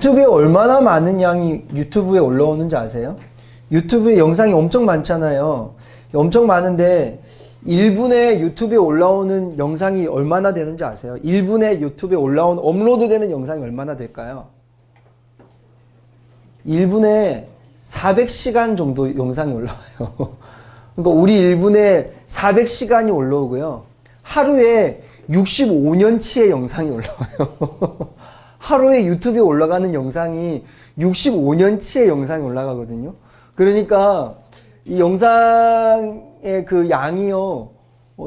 유튜브에 얼마나 많은 양이 유튜브에 올라오는지 아세요? 유튜브에 영상이 엄청 많잖아요. 엄청 많은데 1분에 유튜브에 올라오는 영상이 얼마나 되는지 아세요? 1분에 유튜브에 올라오는 업로드되는 영상이 얼마나 될까요? 1분에 400시간 정도 영상이 올라와요. 그러니까 우리 1분에 400시간이 올라오고요. 하루에 65년치의 영상이 올라와요. 하루에 유튜브에 올라가는 영상이 65년치의 영상이 올라가거든요. 그러니까 이 영상의 그 양이요,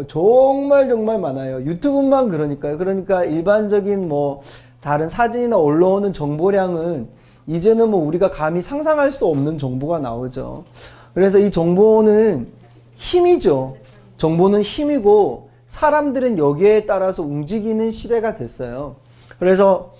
정말 많아요. 유튜브만 그러니까요. 그러니까 일반적인 뭐 다른 사진이나 올라오는 정보량은 이제는 뭐 우리가 감히 상상할 수 없는 정보가 나오죠. 그래서 이 정보는 힘이죠. 정보는 힘이고 사람들은 여기에 따라서 움직이는 시대가 됐어요. 그래서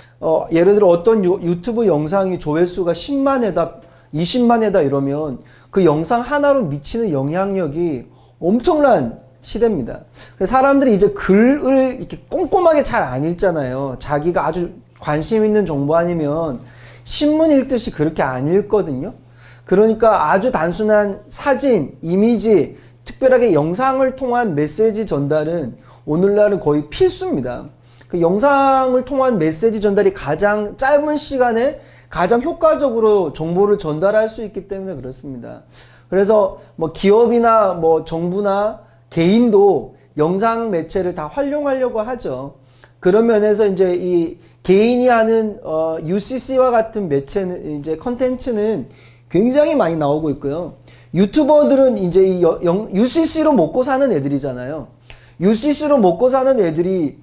예를 들어 어떤 유튜브 영상이 조회수가 10만 회다 20만 회다 이러면 그 영상 하나로 미치는 영향력이 엄청난 시대입니다. 그래서 사람들이 이제 글을 이렇게 꼼꼼하게 잘 안 읽잖아요. 자기가 아주 관심 있는 정보 아니면 신문 읽듯이 그렇게 안 읽거든요. 그러니까 아주 단순한 사진, 이미지, 특별하게 영상을 통한 메시지 전달은 오늘날은 거의 필수입니다. 그 영상을 통한 메시지 전달이 가장 짧은 시간에 가장 효과적으로 정보를 전달할 수 있기 때문에 그렇습니다. 그래서 뭐 기업이나 뭐 정부나 개인도 영상 매체를 다 활용하려고 하죠. 그런 면에서 이제 이 개인이 하는 UCC와 같은 매체는 이제 컨텐츠는 굉장히 많이 나오고 있고요. 유튜버들은 이제 이 UCC로 먹고 사는 애들이잖아요. UCC로 먹고 사는 애들이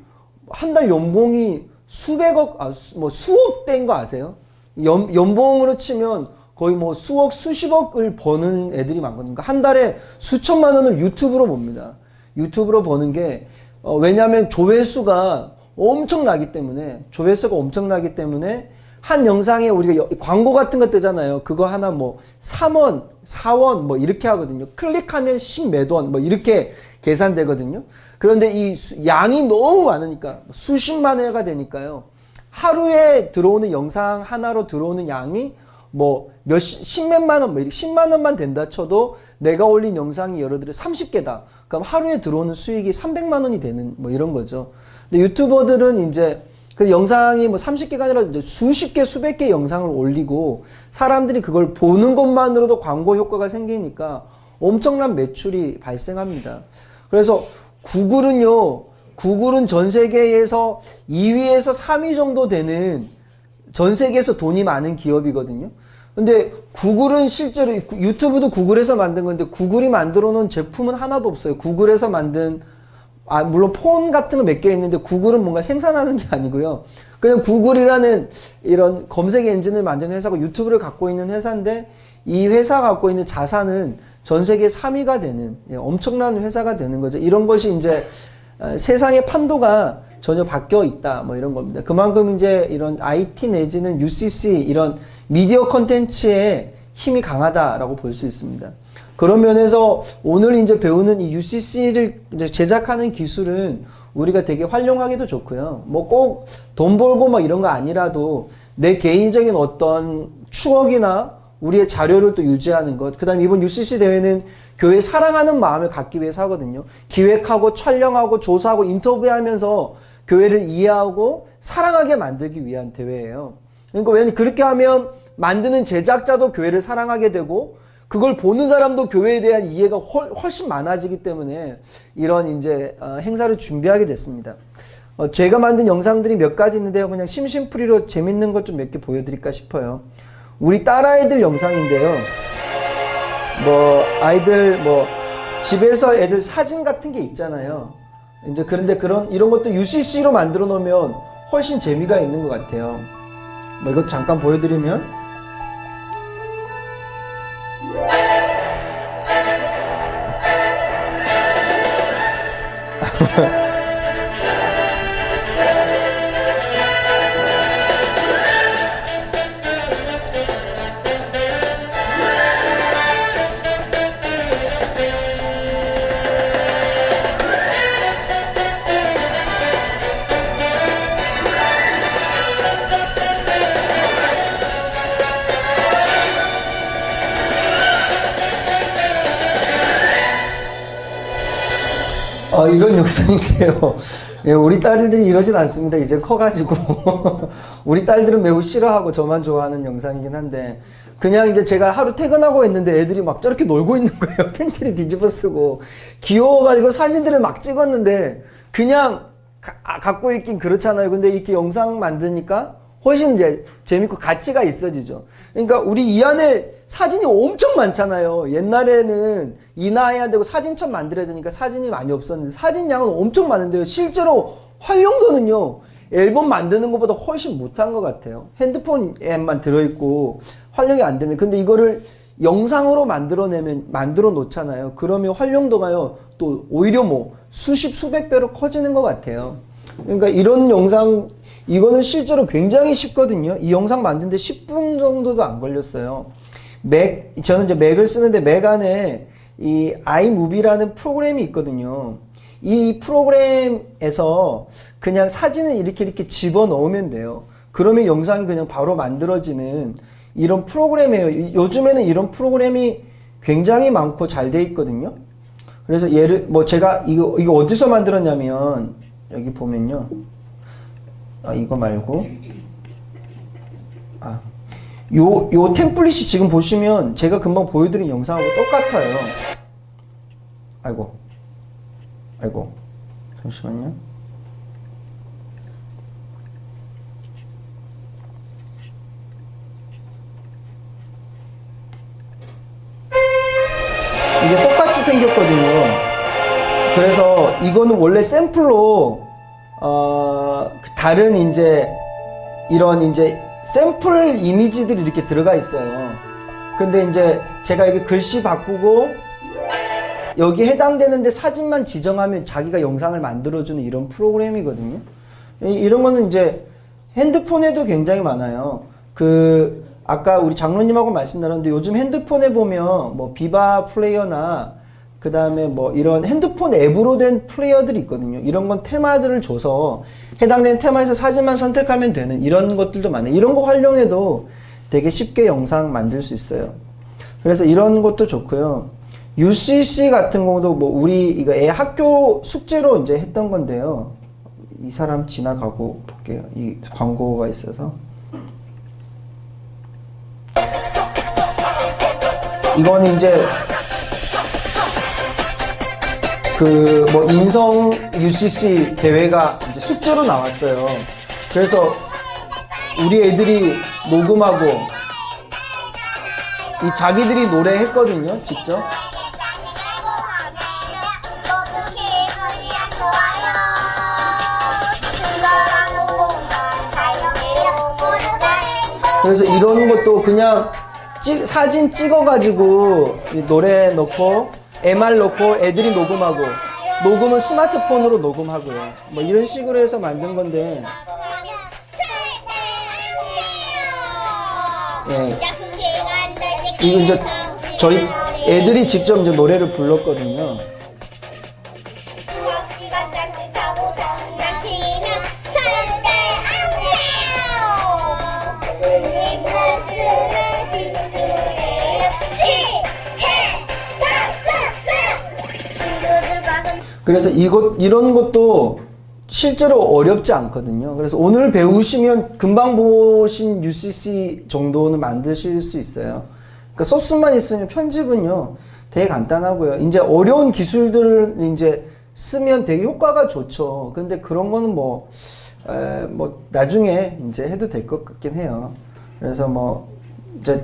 한 달 연봉이 수백억, 뭐 수억 대인 거 아세요? 연봉으로 치면 거의 뭐 수억, 수십억을 버는 애들이 많거든요. 한 달에 수천만 원을 유튜브로 봅니다. 유튜브로 버는 게, 왜냐하면 조회수가 엄청나기 때문에, 한 영상에 우리가 광고 같은 거 뜨잖아요. 그거 하나 뭐 3원, 4원 뭐 이렇게 하거든요. 클릭하면 10 몇 원 뭐 이렇게 계산되거든요. 그런데 이 양이 너무 많으니까 수십만 회가 되니까요. 하루에 들어오는 영상 하나로 들어오는 양이 뭐 십몇만 원, 10만 원만 된다 쳐도 내가 올린 영상이 예를 들어 30개다. 그럼 하루에 들어오는 수익이 300만 원이 되는 뭐 이런 거죠. 근데 유튜버들은 이제 그 영상이 뭐 30개가 아니라 이제 수십 개, 수백 개 영상을 올리고 사람들이 그걸 보는 것만으로도 광고 효과가 생기니까 엄청난 매출이 발생합니다. 그래서 구글은 전 세계에서 2위에서 3위 정도 되는 전 세계에서 돈이 많은 기업이거든요. 근데 구글은 실제로 유튜브도 구글에서 만든 건데 구글이 만들어 놓은 제품은 하나도 없어요. 구글에서 만든 물론 폰 같은 거 몇 개 있는데 구글은 뭔가 생산하는 게 아니고요. 그냥 구글이라는 이런 검색 엔진을 만드는 회사고 유튜브를 갖고 있는 회사인데 이 회사가 갖고 있는 자산은 전 세계 3위가 되는 엄청난 회사가 되는 거죠. 이런 것이 이제 세상의 판도가 전혀 바뀌어 있다 뭐 이런 겁니다. 그만큼 이제 이런 IT 내지는 UCC 이런 미디어 컨텐츠에 힘이 강하다라고 볼 수 있습니다. 그런 면에서 오늘 이제 배우는 이 UCC를 이제 제작하는 기술은 우리가 되게 활용하기도 좋고요. 뭐 꼭 돈 벌고 뭐 이런 거 아니라도 내 개인적인 어떤 추억이나 우리의 자료를 또 유지하는 것. 그 다음에 이번 UCC 대회는 교회 사랑하는 마음을 갖기 위해서 하거든요. 기획하고 촬영하고 조사하고 인터뷰하면서 교회를 이해하고 사랑하게 만들기 위한 대회예요. 그러니까 왜냐면 그렇게 하면 만드는 제작자도 교회를 사랑하게 되고 그걸 보는 사람도 교회에 대한 이해가 훨씬 많아지기 때문에 이런 이제 행사를 준비하게 됐습니다. 제가 만든 영상들이 몇 가지 있는데요. 그냥 심심풀이로 재밌는 것 좀 몇 개 보여드릴까 싶어요. 우리 딸아이들 영상인데요. 뭐 아이들 뭐 집에서 애들 사진 같은 게 있잖아요. 이제 그런데 이런 것도 UCC로 만들어 놓으면 훨씬 재미가 있는 것 같아요. 뭐 이것 잠깐 보여드리면 이런 영상인데요. 예, 우리 딸들이 이러진 않습니다. 이제 커가지고. 우리 딸들은 매우 싫어하고 저만 좋아하는 영상이긴 한데, 그냥 이제 제가 하루 퇴근하고 있는데 애들이 막 저렇게 놀고 있는 거예요. 팬티를 뒤집어 쓰고. 귀여워가지고 사진들을 막 찍었는데, 그냥 갖고 있긴 그렇잖아요. 근데 이렇게 영상 만드니까 훨씬 이제 재밌고 가치가 있어지죠. 그러니까 우리 이 안에 사진이 엄청 많잖아요. 옛날에는 인화해야 되고 사진첩 만들어야 되니까 사진이 많이 없었는데 사진 양은 엄청 많은데요. 실제로 활용도는요, 앨범 만드는 것보다 훨씬 못한 것 같아요. 핸드폰 앱만 들어있고 활용이 안 되는. 근데 이거를 영상으로 만들어 놓잖아요. 그러면 활용도가요, 또 오히려 뭐 수십, 수백 배로 커지는 것 같아요. 그러니까 이런 영상, 이거는 실제로 굉장히 쉽거든요. 이 영상 만드는데 10분 정도도 안 걸렸어요. 저는 이제 맥을 쓰는데 맥 안에 이 iMovie라는 프로그램이 있거든요. 이 프로그램에서 그냥 사진을 이렇게 집어 넣으면 돼요. 그러면 영상이 그냥 바로 만들어지는 이런 프로그램이에요. 요즘에는 이런 프로그램이 굉장히 많고 잘 돼 있거든요. 그래서 제가 이거 어디서 만들었냐면, 여기 보면요. 이거 말고. 요 템플릿이 지금 보시면 제가 금방 보여드린 영상하고 똑같아요. 아이고. 잠시만요. 이게 똑같이 생겼거든요. 그래서 이거는 원래 샘플로 다른 이제 이런 이제 샘플 이미지들이 이렇게 들어가 있어요. 근데 이제 제가 여기 글씨 바꾸고 여기 해당되는데 사진만 지정하면 자기가 영상을 만들어주는 이런 프로그램이거든요. 이런 거는 이제 핸드폰에도 굉장히 많아요. 아까 우리 장로님하고 말씀 나눴는데 요즘 핸드폰에 보면 뭐 비바 플레이어나 그 다음에 뭐 이런 핸드폰 앱으로 된 플레이어들이 있거든요. 이런 건 테마들을 줘서 해당되는 테마에서 사진만 선택하면 되는 이런 것들도 많아요. 이런 거 활용해도 되게 쉽게 영상 만들 수 있어요. 그래서 이런 것도 좋고요. UCC 같은 경우도 뭐 우리 이거 애 학교 숙제로 이제 했던 건데요. 이 사람 지나가고 볼게요. 이 광고가 있어서. 이건 이제 뭐 인성 UCC 대회가 이제 숙제로 나왔어요. 그래서 우리 애들이 녹음하고 자기들이 노래했거든요, 직접. 그래서 이런 것도 그냥 사진 찍어가지고 노래 넣고 MR 넣고 애들이 녹음하고, 녹음은 스마트폰으로 녹음하고요. 뭐 이런 식으로 해서 만든 건데, 예. 이거 이제 저희 애들이 직접 이제 노래를 불렀거든요. 그래서 이런 것도 실제로 어렵지 않거든요. 그래서 오늘 배우시면 금방 보신 UCC 정도는 만드실 수 있어요. 그러니까 소스만 있으면 편집은요 되게 간단하고요. 이제 어려운 기술들을 이제 쓰면 되게 효과가 좋죠. 근데 그런 거는 뭐 나중에 이제 해도 될 것 같긴 해요. 그래서 이제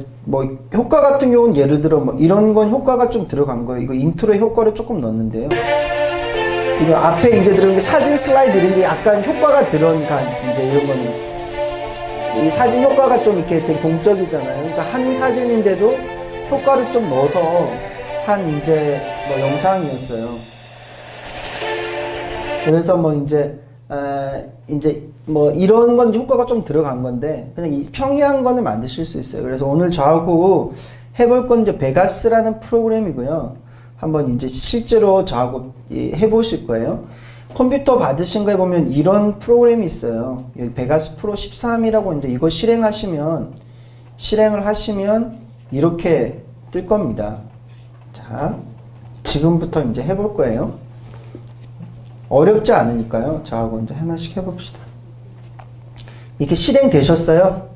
효과 같은 경우는 예를 들어 이런 건 효과가 좀 들어간 거예요. 이거 인트로에 효과를 조금 넣었는데요. 이거 앞에 이제 들어간 게 사진 슬라이드 이런 게 약간 효과가 들어간 이제 이런 거는 이 사진 효과가 좀 이렇게 되게 동적이잖아요. 그러니까 한 사진인데도 효과를 좀 넣어서 한 이제 영상이었어요. 그래서 이제 이런 건 효과가 좀 들어간 건데 그냥 평이한 거는 만드실 수 있어요. 그래서 오늘 저하고 해볼 건 이제 베가스라는 프로그램이고요. 한번 이제 실제로 저하고 해보실 거예요. 컴퓨터 받으신 거에 보면 이런 프로그램이 있어요. 여기 베가스 프로 13이라고 이제 이거 실행을 하시면 이렇게 뜰 겁니다. 자, 지금부터 이제 해볼 거예요. 어렵지 않으니까요. 자, 먼저 하나씩 해봅시다. 이게 실행되셨어요?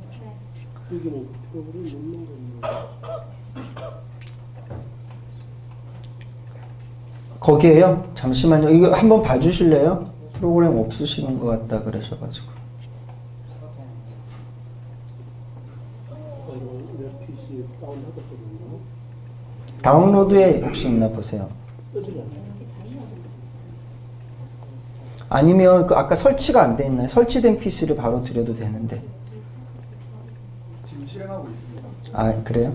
거기에요? 잠시만요. 이거 한번 봐주실래요? 프로그램 없으시는 것 같다 그러셔가지고. 다운로드에 혹시 있나 보세요. 아니면 그 아까 설치가 안 돼 있나요? 설치된 PC를 바로 드려도 되는데. 지금 실행하고 있습니다. 아, 그래요?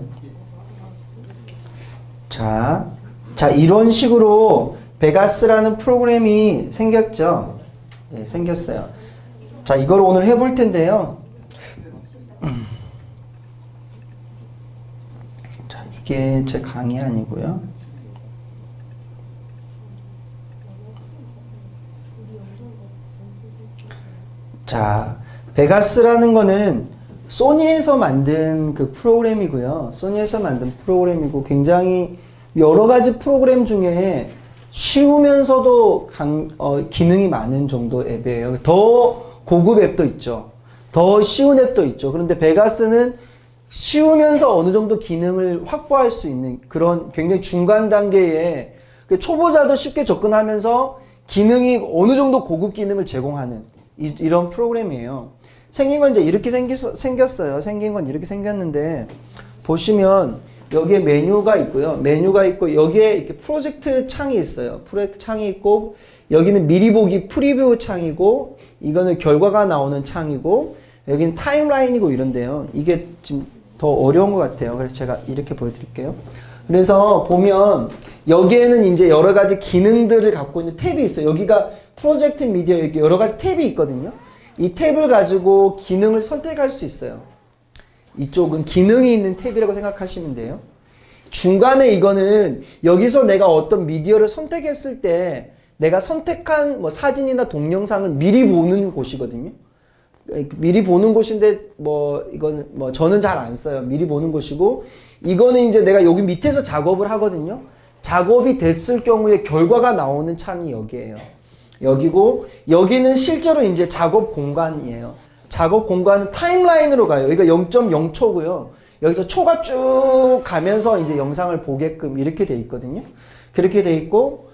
자, 이런 식으로 베가스라는 프로그램이 생겼죠? 네, 생겼어요. 자, 이걸 오늘 해볼 텐데요. 자, 이게 제 강의 아니고요. 자, 베가스라는 거는 소니에서 만든 그 프로그램이고요. 소니에서 만든 프로그램이고 굉장히 여러 가지 프로그램 중에 쉬우면서도 기능이 많은 정도 앱이에요. 더 고급 앱도 있죠. 더 쉬운 앱도 있죠. 그런데 베가스는 쉬우면서 어느 정도 기능을 확보할 수 있는 그런 굉장히 중간 단계의 초보자도 쉽게 접근하면서 기능이 어느 정도 고급 기능을 제공하는 이런 프로그램이에요. 생긴 건 이제 이렇게 생겼어요. 생긴 건 이렇게 생겼는데 보시면 여기에 메뉴가 있고요. 메뉴가 있고 여기에 이렇게 프로젝트 창이 있어요. 프로젝트 창이 있고 여기는 미리 보기 프리뷰 창이고 이거는 결과가 나오는 창이고 여기는 타임라인이고 이런데요. 이게 지금 더 어려운 것 같아요. 그래서 제가 이렇게 보여드릴게요. 그래서 보면 여기에는 이제 여러 가지 기능들을 갖고 있는 탭이 있어요. 여기가 프로젝트 미디어 이렇게 여러 가지 탭이 있거든요. 이 탭을 가지고 기능을 선택할 수 있어요. 이쪽은 기능이 있는 탭이라고 생각하시면 돼요. 중간에 이거는 여기서 내가 어떤 미디어를 선택했을 때 내가 선택한 뭐 사진이나 동영상을 미리 보는 곳이거든요. 미리 보는 곳인데 이거는 저는 잘 안 써요. 미리 보는 곳이고 이거는 이제 내가 여기 밑에서 작업을 하거든요. 작업이 됐을 경우에 결과가 나오는 창이 여기에요. 여기고 여기는 실제로 이제 작업 공간이에요. 작업 공간은 타임라인으로 가요. 여기가 0.0초고요. 여기서 초가 쭉 가면서 이제 영상을 보게끔 이렇게 돼 있거든요. 그렇게 돼 있고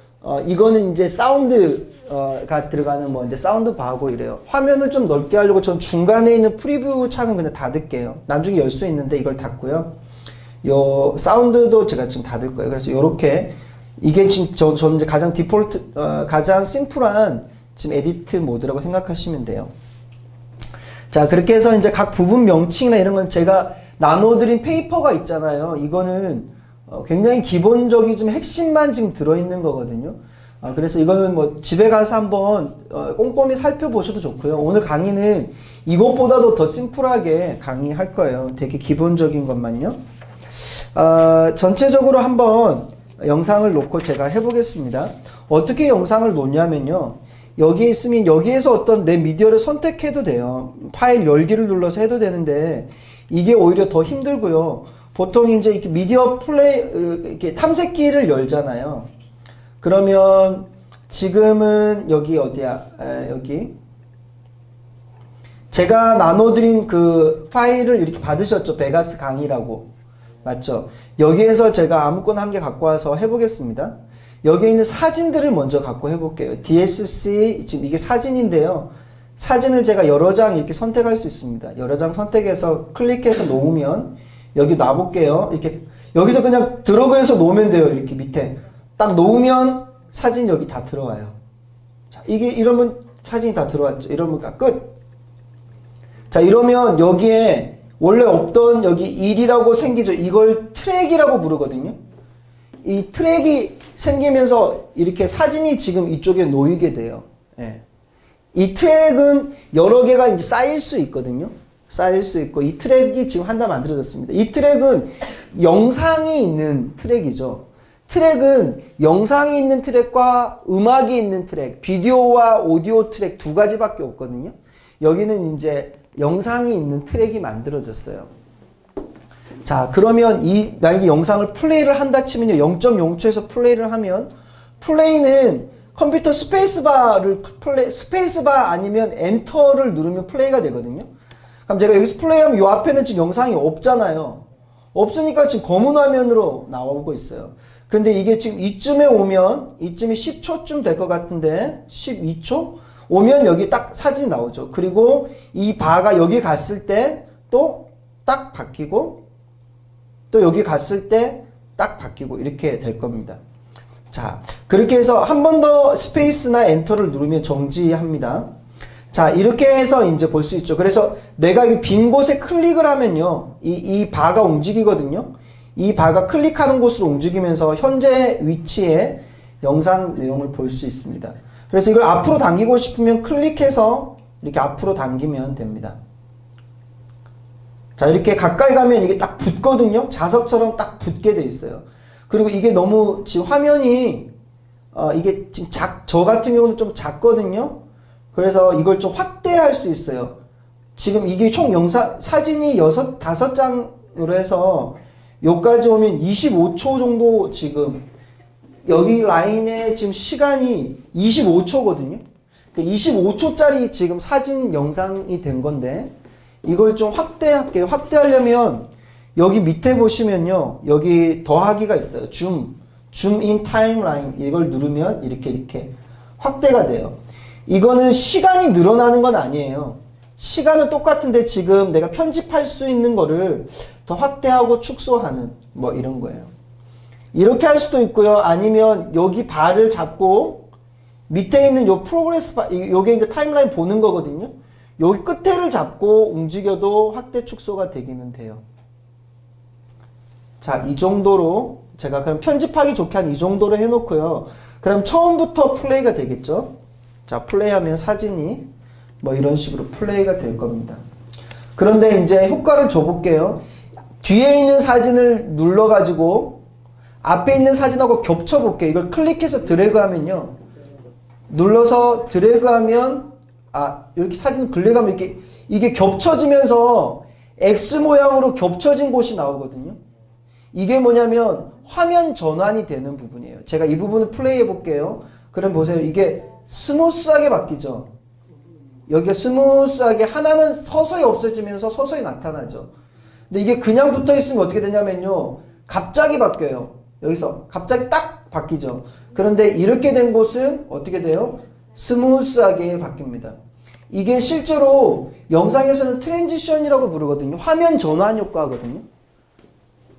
이거는 이제 사운드가 들어가는 이제 사운드 바고 이래요. 화면을 좀 넓게 하려고 전 중간에 있는 프리뷰 창은 그냥 닫을게요. 나중에 열 수 있는데 이걸 닫고요. 요 사운드도 제가 지금 닫을 거예요. 그래서 요렇게 이게 지금 저는 이제 가장 디폴트 가장 심플한 지금 에디트 모드라고 생각하시면 돼요. 자, 그렇게 해서 이제 각 부분 명칭이나 이런 건 제가 나눠드린 페이퍼가 있잖아요. 이거는 굉장히 기본적인 좀 핵심만 지금 들어있는 거거든요. 그래서 이거는 집에 가서 한번 꼼꼼히 살펴보셔도 좋고요. 오늘 강의는 이것보다도 더 심플하게 강의할 거예요. 되게 기본적인 것만요. 전체적으로 한번 영상을 놓고 제가 해보겠습니다. 어떻게 영상을 놓냐면요. 여기에 있으면 여기에서 어떤 내 미디어를 선택해도 돼요. 파일 열기를 눌러서 해도 되는데 이게 오히려 더 힘들고요. 보통 이제 이렇게 미디어 플레이 이렇게 탐색기를 열잖아요. 그러면 지금은 여기 어디야? 여기 제가 나눠드린 그 파일을 이렇게 받으셨죠? 베가스 강의라고. 맞죠? 여기에서 제가 아무거나 한 개 갖고 와서 해보겠습니다. 여기에 있는 사진들을 먼저 갖고 해볼게요. DSC, 지금 이게 사진인데요. 사진을 제가 여러 장 이렇게 선택할 수 있습니다. 여러 장 선택해서 클릭해서 놓으면 여기 놔볼게요. 이렇게 여기서 그냥 드래그해서 놓으면 돼요. 이렇게 밑에 딱 놓으면 사진 여기 다 들어와요. 자, 이게 이러면 사진이 다 들어왔죠. 이러면 끝. 자, 이러면 여기에 원래 없던 여기 1이라고 생기죠. 이걸 트랙이라고 부르거든요. 이 트랙이 생기면서 이렇게 사진이 지금 이쪽에 놓이게 돼요. 예. 이 트랙은 여러 개가 이제 쌓일 수 있거든요. 쌓일 수 있고 이 트랙이 지금 하나 만들어졌습니다. 이 트랙은 영상이 있는 트랙이죠. 트랙은 영상이 있는 트랙과 음악이 있는 트랙, 비디오와 오디오 트랙 두 가지밖에 없거든요. 여기는 이제 영상이 있는 트랙이 만들어졌어요. 자, 그러면 만약에 영상을 플레이를 한다 치면요. 0.0초에서 플레이를 하면 플레이는 컴퓨터 스페이스바 아니면 엔터를 누르면 플레이가 되거든요. 그럼 제가 여기서 플레이하면 이 앞에는 지금 영상이 없잖아요. 없으니까 지금 검은 화면으로 나오고 있어요. 근데 이게 지금 이쯤에 오면, 이쯤이 10초쯤 될 것 같은데, 12초? 오면 여기 딱 사진이 나오죠. 그리고 이 바가 여기 갔을 때 또 딱 바뀌고, 또 여기 갔을 때 딱 바뀌고, 이렇게 될 겁니다. 자, 그렇게 해서 한 번 더 스페이스나 엔터를 누르면 정지합니다. 자, 이렇게 해서 이제 볼 수 있죠. 그래서 내가 이 빈 곳에 클릭을 하면요. 이 바가 움직이거든요. 이 바가 클릭하는 곳으로 움직이면서 현재 위치에 영상 내용을 볼 수 있습니다. 그래서 이걸 앞으로 당기고 싶으면 클릭해서 이렇게 앞으로 당기면 됩니다. 자, 이렇게 가까이 가면 이게 딱 붙거든요. 자석처럼 딱 붙게 돼 있어요. 그리고 이게 너무 지금 화면이 이게 지금 저 같은 경우는 좀 작거든요. 그래서 이걸 좀 확대할 수 있어요. 지금 이게 총 사진이 5장으로 해서 여기까지 오면 25초 정도 지금 여기 라인에 지금 시간이 25초거든요. 25초짜리 지금 사진 영상이 된 건데 이걸 좀 확대할게요. 확대하려면 여기 밑에 보시면요. 여기 더하기가 있어요. 줌인 타임라인 이걸 누르면 이렇게 확대가 돼요. 이거는 시간이 늘어나는 건 아니에요. 시간은 똑같은데 지금 내가 편집할 수 있는 거를 더 확대하고 축소하는 뭐 이런 거예요. 이렇게 할 수도 있고요. 아니면 여기 바를 잡고 밑에 있는 요 프로그레스 바, 요게 이제 타임라인 보는 거거든요. 여기 끝에를 잡고 움직여도 확대 축소가 되기는 돼요. 자, 이 정도로 제가 그럼 편집하기 좋게 한 이 정도로 해놓고요. 그럼 처음부터 플레이가 되겠죠. 자, 플레이하면 사진이 뭐 이런 식으로 플레이가 될 겁니다. 그런데 이제 효과를 줘볼게요. 뒤에 있는 사진을 눌러가지고 앞에 있는 사진하고 겹쳐볼게요. 이걸 클릭해서 드래그하면요. 눌러서 드래그하면 이렇게 사진 클릭하면 이게 겹쳐지면서 X 모양으로 겹쳐진 곳이 나오거든요. 이게 뭐냐면 화면 전환이 되는 부분이에요. 제가 이 부분을 플레이해 볼게요. 그럼 보세요. 이게 스무스하게 바뀌죠. 여기가 스무스하게 하나는 서서히 없어지면서 서서히 나타나죠. 근데 이게 그냥 붙어 있으면 어떻게 되냐면요. 갑자기 바뀌어요. 여기서 갑자기 딱 바뀌죠. 그런데 이렇게 된 곳은 어떻게 돼요? 스무스하게 바뀝니다. 이게 실제로 영상에서는 트랜지션이라고 부르거든요. 화면 전환 효과거든요.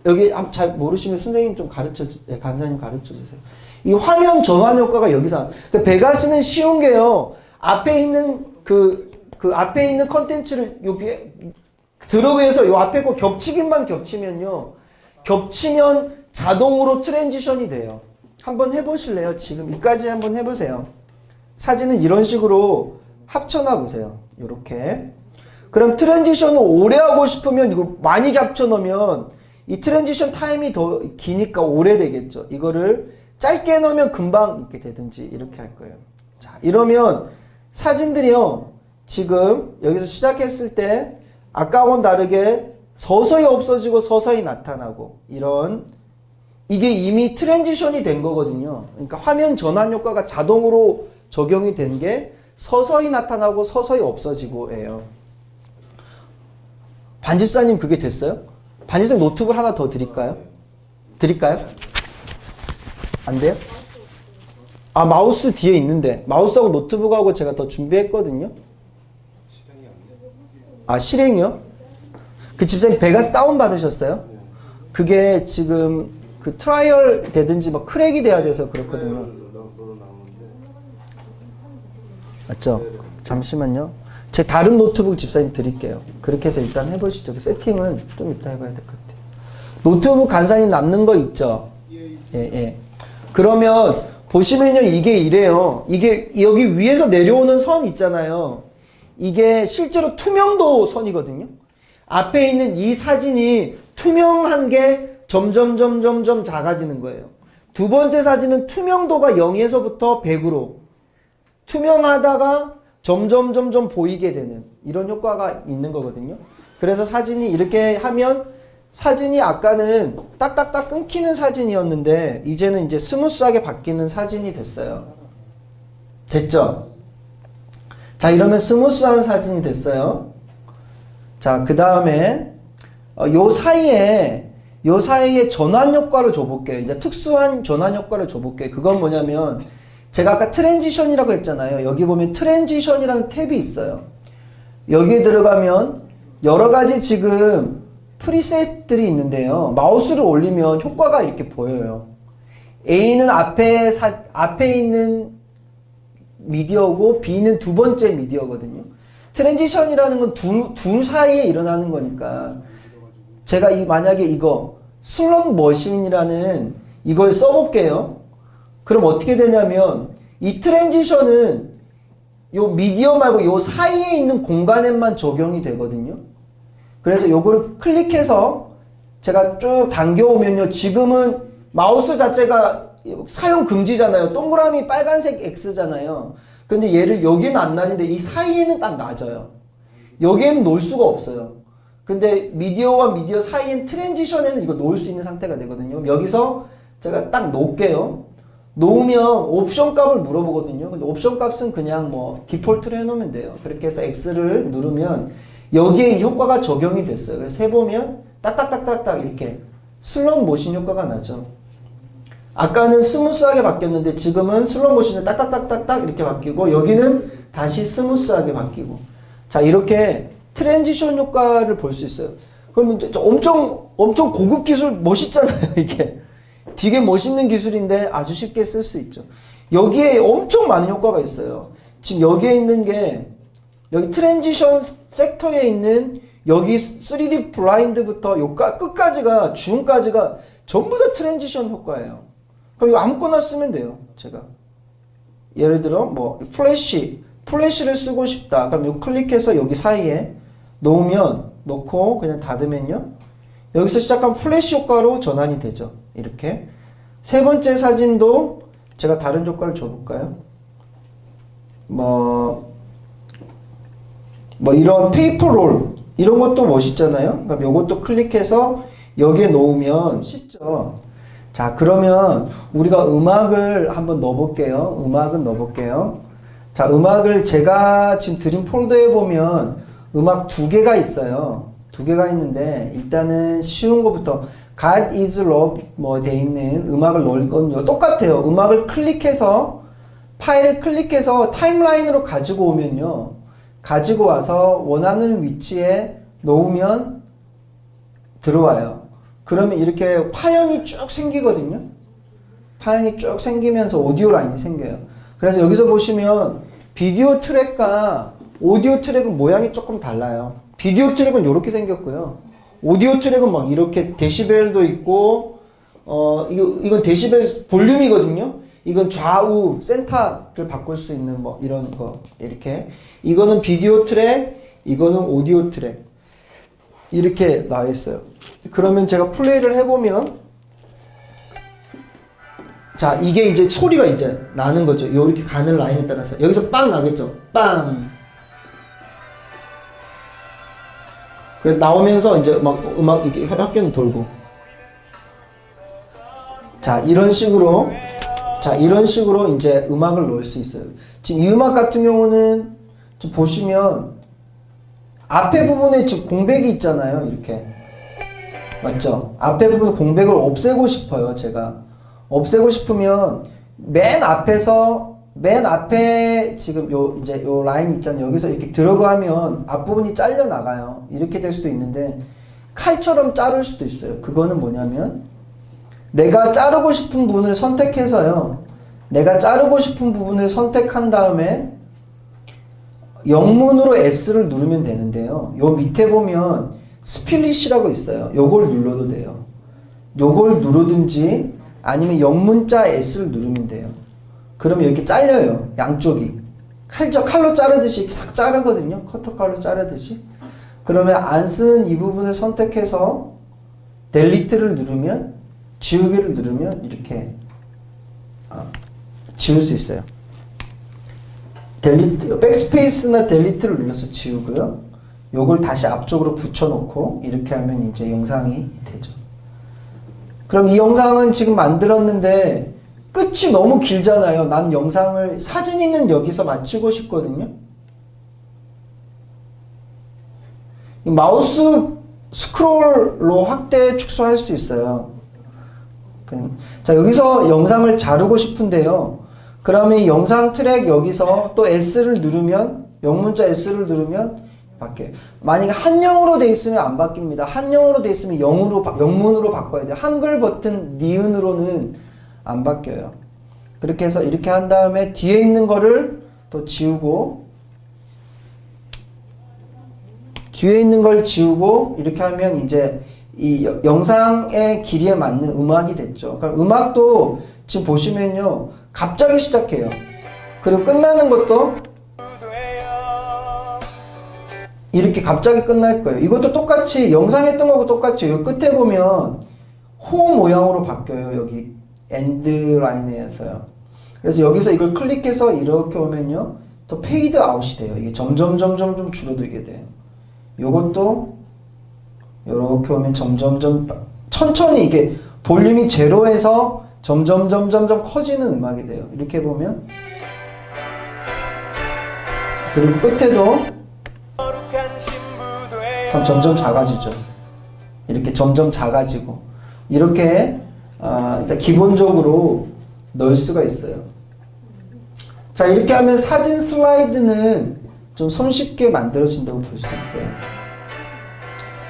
여기 잘 모르시면 선생님 좀 간사님 가르쳐 주세요. 이 화면 전환 효과가 여기서 그러니까 베가스는 쉬운 게요. 앞에 있는 앞에 있는 컨텐츠를 여기에 드러그해서 요 앞에 거 겹치기만 겹치면요. 겹치면 자동으로 트랜지션이 돼요. 한번 해보실래요? 지금 이까지 한번 해보세요. 사진은 이런 식으로 합쳐놔 보세요. 요렇게. 그럼 트랜지션을 오래 하고 싶으면 이걸 많이 합쳐 놓으면 이 트랜지션 타임이 더 기니까 오래 되겠죠. 이거를 짧게 넣으면 금방 이렇게 되든지 이렇게 할 거예요. 자, 이러면 사진들이요. 지금 여기서 시작했을 때 아까와는 다르게 서서히 없어지고 서서히 나타나고 이런 이게 이미 트랜지션이 된 거거든요. 그러니까 화면 전환 효과가 자동으로 적용이 된 게 서서히 나타나고 서서히 없어지고예요. 반집사님 그게 됐어요? 반집사님 노트북 하나 더 드릴까요? 드릴까요? 안 돼요? 마우스 뒤에 있는데 마우스하고 노트북하고 제가 더 준비했거든요. 실행이요? 그 집사님 베가스 다운 받으셨어요? 그게 지금 그 트라이얼 되든지 막 크랙이 돼야 돼서 그렇거든요. 맞죠? 잠시만요. 제 다른 노트북 집사님 드릴게요. 그렇게 해서 일단 해보시죠. 세팅은 좀 이따 해봐야 될 것 같아요. 노트북 간사님 남는 거 있죠? 예. 그러면 보시면요. 이게 이래요. 이게 여기 위에서 내려오는 선 있잖아요. 이게 실제로 투명도 선이거든요. 앞에 있는 이 사진이 투명한 게 점점 작아지는 거예요. 두 번째 사진은 투명도가 0에서부터 100으로 투명하다가 점점 보이게 되는 이런 효과가 있는 거거든요. 그래서 사진이 이렇게 하면 사진이 아까는 딱딱딱 끊기는 사진이었는데 이제는 이제 스무스하게 바뀌는 사진이 됐어요. 됐죠? 자, 이러면 스무스한 사진이 됐어요. 자, 그 다음에 요 사이에 전환 효과를 줘볼게요. 이제 특수한 전환 효과를 줘볼게요. 그건 뭐냐면 제가 아까 트랜지션이라고 했잖아요. 여기 보면 트랜지션이라는 탭이 있어요. 여기에 들어가면 여러 가지 지금 프리셋들이 있는데요. 마우스를 올리면 효과가 이렇게 보여요. A는 앞에 있는 미디어고 B는 두 번째 미디어거든요. 트랜지션이라는 건 둘 사이에 일어나는 거니까 제가 만약에 이거 슬롯 머신이라는 이걸 써볼게요. 그럼 어떻게 되냐면 이 트랜지션은 요 미디어 말고 요 사이에 있는 공간에만 적용이 되거든요. 그래서 요거를 클릭해서 제가 쭉 당겨오면요. 지금은 마우스 자체가 사용 금지잖아요. 동그라미 빨간색 X잖아요. 근데 얘를 여기는 안 나는데 이 사이에는 딱 놔져요. 여기에는 놓을 수가 없어요. 근데 미디어와 미디어 사이엔 트랜지션에는 이거 놓을 수 있는 상태가 되거든요. 여기서 제가 딱 놓을게요. 놓으면 옵션 값을 물어보거든요. 근데 옵션 값은 그냥 뭐 디폴트로 해놓으면 돼요. 그렇게 해서 X를 누르면 여기에 이 효과가 적용이 됐어요. 그래서 해보면 딱딱딱딱딱 이렇게 슬롯 모션 효과가 나죠. 아까는 스무스하게 바뀌었는데 지금은 슬롯 모션이 딱딱딱딱딱 이렇게 바뀌고 여기는 다시 스무스하게 바뀌고 자 이렇게 트랜지션 효과를 볼 수 있어요. 그러면 엄청 고급 기술 멋있잖아요. 이게 되게 멋있는 기술인데 아주 쉽게 쓸 수 있죠. 여기에 엄청 많은 효과가 있어요. 지금 여기에 있는 게 여기 트랜지션 섹터에 있는 여기 3D 블라인드부터 끝까지가 줌까지가 전부 다 트랜지션 효과예요. 그럼 이거 아무거나 쓰면 돼요. 제가 예를 들어 뭐 플래시를 쓰고 싶다. 그럼 이거 클릭해서 여기 사이에 놓고 그냥 닫으면요. 여기서 시작한 플래시 효과로 전환이 되죠. 이렇게 세 번째 사진도 제가 다른 효과를 줘볼까요? 뭐 이런 페이퍼롤 이런 것도 멋있잖아요. 그럼 요것도 클릭해서 여기에 놓으면 쉽죠. 자 그러면 우리가 음악을 한번 넣어볼게요. 자 음악을 제가 지금 드린 폴더에 보면 음악 두 개가 있어요. 두 개가 있는데 일단은 쉬운 것부터 God is love 뭐 돼 있는 음악을 넣을 건 똑같아요. 음악을 클릭해서 파일을 클릭해서 타임라인으로 가지고 오면요. 가지고 와서 원하는 위치에 놓으면 들어와요. 그러면 이렇게 파형이 쭉 생기거든요. 파형이 쭉 생기면서 오디오 라인이 생겨요. 그래서 여기서 보시면 비디오 트랙과 오디오 트랙은 모양이 조금 달라요. 비디오 트랙은 이렇게 생겼고요. 오디오 트랙은 막 이렇게 데시벨도 있고 이건 데시벨 볼륨이거든요. 이건 좌우 센터를 바꿀 수 있는 뭐 이런 거 이렇게 이거는 비디오 트랙 이거는 오디오 트랙 이렇게 나와 있어요. 그러면 제가 플레이를 해보면 자 이게 이제 소리가 이제 나는 거죠. 이렇게 가는 라인에 따라서 여기서 빵 나겠죠. 빵. 그래 나오면서 이제 막 음악 이렇게 혈압계는 돌고 자 이런 식으로 이제 음악을 넣을 수 있어요. 지금 이 음악 같은 경우는 좀 보시면 앞에 부분에 지금 공백이 있잖아요. 이렇게 맞죠? 앞에 부분 공백을 없애고 싶어요. 제가 없애고 싶으면 맨 앞에 지금 요 라인 있잖아요. 여기서 이렇게 들어가면 앞부분이 잘려 나가요. 이렇게 될 수도 있는데 칼처럼 자를 수도 있어요. 그거는 뭐냐면 내가 자르고 싶은 부분을 선택해서요. 내가 자르고 싶은 부분을 선택한 다음에 영문으로 S를 누르면 되는데요. 요 밑에 보면 스플릿이라고 있어요. 요걸 눌러도 돼요. 요걸 누르든지 아니면 영문자 S를 누르면 돼요. 그러면 이렇게 잘려요. 양쪽이. 칼로 자르듯이 이렇게 싹 자르거든요. 커터 칼로 자르듯이. 그러면 안 쓰는 이 부분을 선택해서 델리트를 누르면 지우개를 누르면 이렇게 지울 수 있어요. 백스페이스나 델리트를 눌러서 지우고요. 요걸 다시 앞쪽으로 붙여놓고 이렇게 하면 이제 영상이 되죠. 그럼 이 영상은 지금 만들었는데 끝이 너무 길잖아요. 나는 영상을 사진 있는 여기서 마치고 싶거든요. 이 마우스 스크롤로 확대 축소할 수 있어요. 자, 여기서 영상을 자르고 싶은데요. 그러면 이 영상 트랙 여기서 또 S를 누르면, 영문자 S를 누르면 바뀌어요. 만약에 한영어로 돼 있으면 안 바뀝니다. 한영어로 돼 있으면 영문으로 바꿔야 돼요. 한글 버튼 니은으로는 안 바뀌어요. 그렇게 해서 이렇게 한 다음에 뒤에 있는 거를 또 지우고, 뒤에 있는 걸 지우고 이렇게 하면 이제 이 영상의 길이에 맞는 음악이 됐죠. 그럼 음악도 지금 보시면요, 갑자기 시작해요. 그리고 끝나는 것도 이렇게 갑자기 끝날 거예요. 이것도 똑같이 영상에 했던 거하고 똑같이 여기 끝에 보면 호 모양으로 바뀌어요. 여기 엔드 라인에서요. 그래서 여기서 이걸 클릭해서 이렇게 오면요, 또 페이드 아웃이 돼요. 이게 점점 줄어들게 돼요. 요것도 이렇게 오면 점점점 천천히 이게 볼륨이 제로에서 점점 커지는 음악이 돼요. 이렇게 보면, 그리고 끝에도 그럼 점점 작아지죠. 이렇게 점점 작아지고 이렇게 일단 기본적으로 넣을 수가 있어요. 자, 이렇게 하면 사진 슬라이드는 좀 손쉽게 만들어진다고 볼 수 있어요.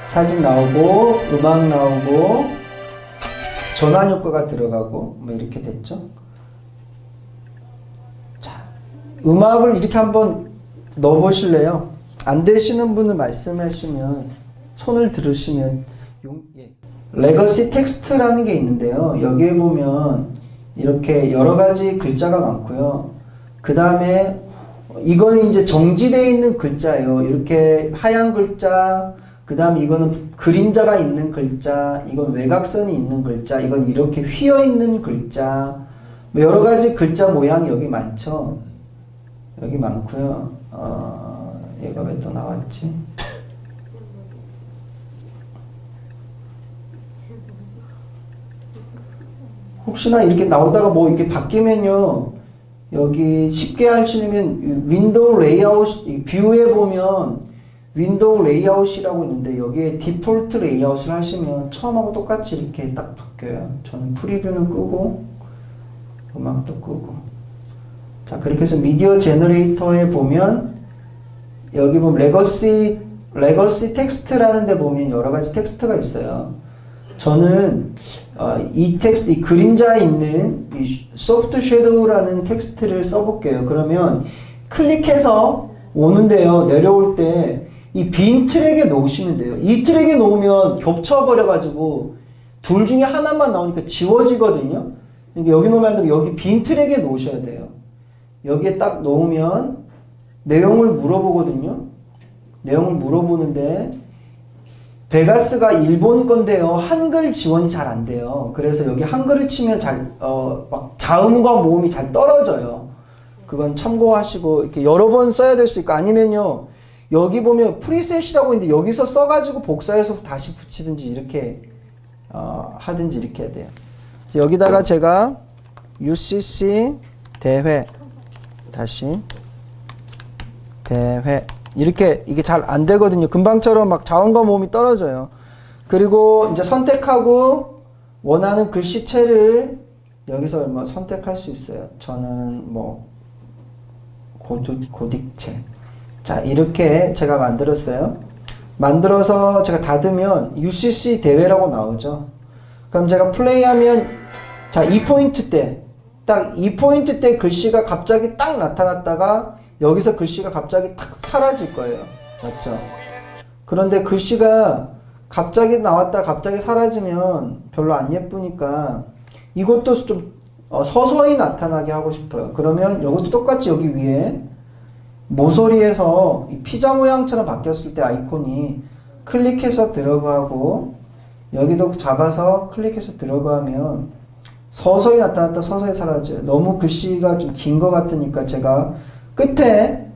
사진 나오고 음악 나오고 전환 효과가 들어가고 뭐 이렇게 됐죠. 자, 음악을 이렇게 한번 넣어 보실래요? 안 되시는 분은 말씀하시면, 손을 들으시면. 레거시 텍스트라는 게 있는데요. 여기에 보면 이렇게 여러 가지 글자가 많고요. 그 다음에 이거는 이제 정지되어 있는 글자예요. 이렇게 하얀 글자, 그 다음에 이거는 그림자가 있는 글자, 이건 외곽선이 있는 글자, 이건 이렇게 휘어 있는 글자, 뭐 여러 가지 글자 모양이 여기 많죠. 여기 많고요. 얘가 왜 또 나왔지? 혹시나 이렇게 나오다가 뭐 이렇게 바뀌면요, 여기 쉽게 하시려면 윈도우 레이아웃, 뷰에 보면 윈도우 레이아웃이라고 있는데 여기에 디폴트 레이아웃을 하시면 처음하고 똑같이 이렇게 딱 바뀌어요. 저는 프리뷰는 끄고 음악도 끄고. 자, 그렇게 해서 미디어 제너레이터에 보면 여기 보면 레거시 텍스트라는 데 보면 여러 가지 텍스트가 있어요. 저는 이 텍스트, 이 그림자에 있는 이 소프트 섀도우라는 텍스트를 써볼게요. 그러면 클릭해서 오는데요, 내려올 때 이 빈 트랙에 놓으시면 돼요. 이 트랙에 놓으면 겹쳐버려가지고 둘 중에 하나만 나오니까 지워지거든요. 그러니까 여기 놓으면 안 되고 여기 빈 트랙에 놓으셔야 돼요. 여기에 딱 놓으면 내용을 물어보거든요. 내용을 물어보는데 베가스가 일본 건데요, 한글 지원이 잘 안 돼요. 그래서 여기 한글을 치면 막 자음과 모음이 잘 떨어져요. 그건 참고하시고 이렇게 여러 번 써야 될 수 있고, 아니면요, 여기 보면 프리셋이라고 있는데 여기서 써가지고 복사해서 다시 붙이든지 이렇게 하든지 이렇게 해야 돼요. 여기다가 제가 UCC 대회, 다시 대회, 이렇게 이게 잘 안 되거든요. 금방처럼 막 자음과 모음이 떨어져요. 그리고 이제 선택하고 원하는 글씨체를 여기서 뭐 선택할 수 있어요. 저는 뭐 고딕체. 자, 이렇게 제가 만들었어요. 만들어서 제가 닫으면 UCC 대회라고 나오죠. 그럼 제가 플레이하면, 자, 이 포인트 때, 딱 이 포인트 때 글씨가 갑자기 딱 나타났다가 여기서 글씨가 갑자기 탁 사라질 거예요. 맞죠? 그런데 글씨가 갑자기 나왔다 갑자기 사라지면 별로 안 예쁘니까 이것도 좀 서서히 나타나게 하고 싶어요. 그러면 이것도 똑같이 여기 위에 모서리에서 이 피자 모양처럼 바뀌었을 때 아이콘이 클릭해서 들어가고, 여기도 잡아서 클릭해서 들어가면 서서히 나타났다 서서히 사라져요. 너무 글씨가 좀 긴 것 같으니까 제가 끝에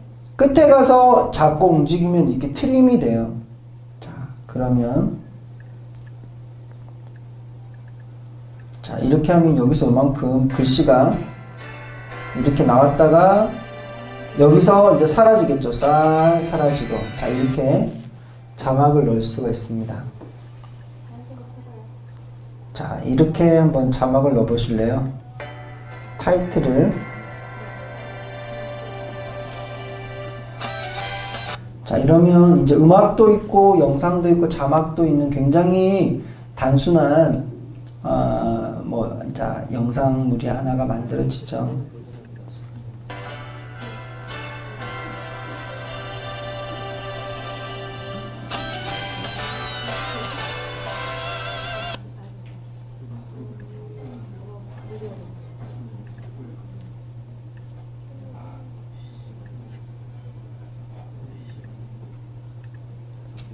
가서 잡고 움직이면 이렇게 트림이 돼요. 자, 그러면 자, 이렇게 하면 여기서 이만큼 글씨가 이렇게 나왔다가 여기서 이제 사라지겠죠. 싹 사라지고. 자, 이렇게 자막을 넣을 수가 있습니다. 자, 이렇게 한번 자막을 넣어 보실래요? 타이틀을. 자, 이러면 이제 음악도 있고 영상도 있고 자막도 있는 굉장히 단순한 자, 영상물이 하나가 만들어지죠.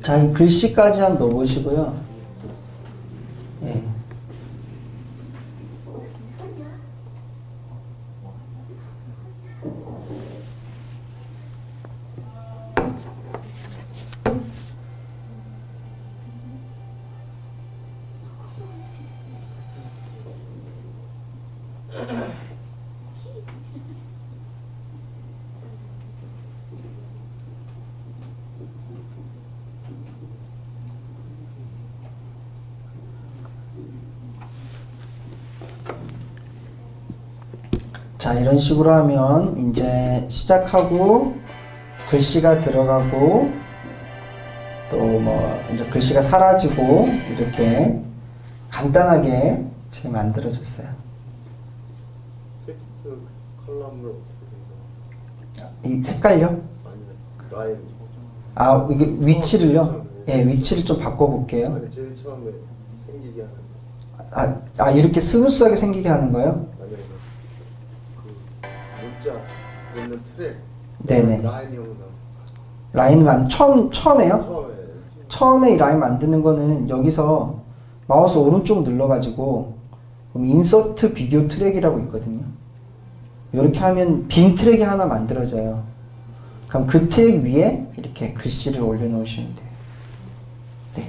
자, 이 글씨까지 한번 넣어보시고요. 예. 자, 이런 식으로 하면 이제 시작하고 글씨가 들어가고 또 뭐 이제 글씨가 사라지고 이렇게 간단하게 지금 만들어졌어요. 텍스트 컬럼을 이 색깔요? 아니면 라인. 아, 이게 위치를요? 예, 위치를 좀 바꿔볼게요. 아니 제일 처음에 생기게 하는. 이렇게 스무스하게 생기게 하는 거예요? 만약에 그 문자 있는 트랙. 네네. 라인 영상. 라인만 처음에요? 처음에. 처음에 이 라인 만드는 거는 여기서 마우스 오른쪽 눌러가지고 그럼 인서트 비디오 트랙이라고 있거든요. 이렇게 하면 빈 트랙이 하나 만들어져요. 그럼 그 트랙 위에 이렇게 글씨를 올려놓으시면 돼요. 네.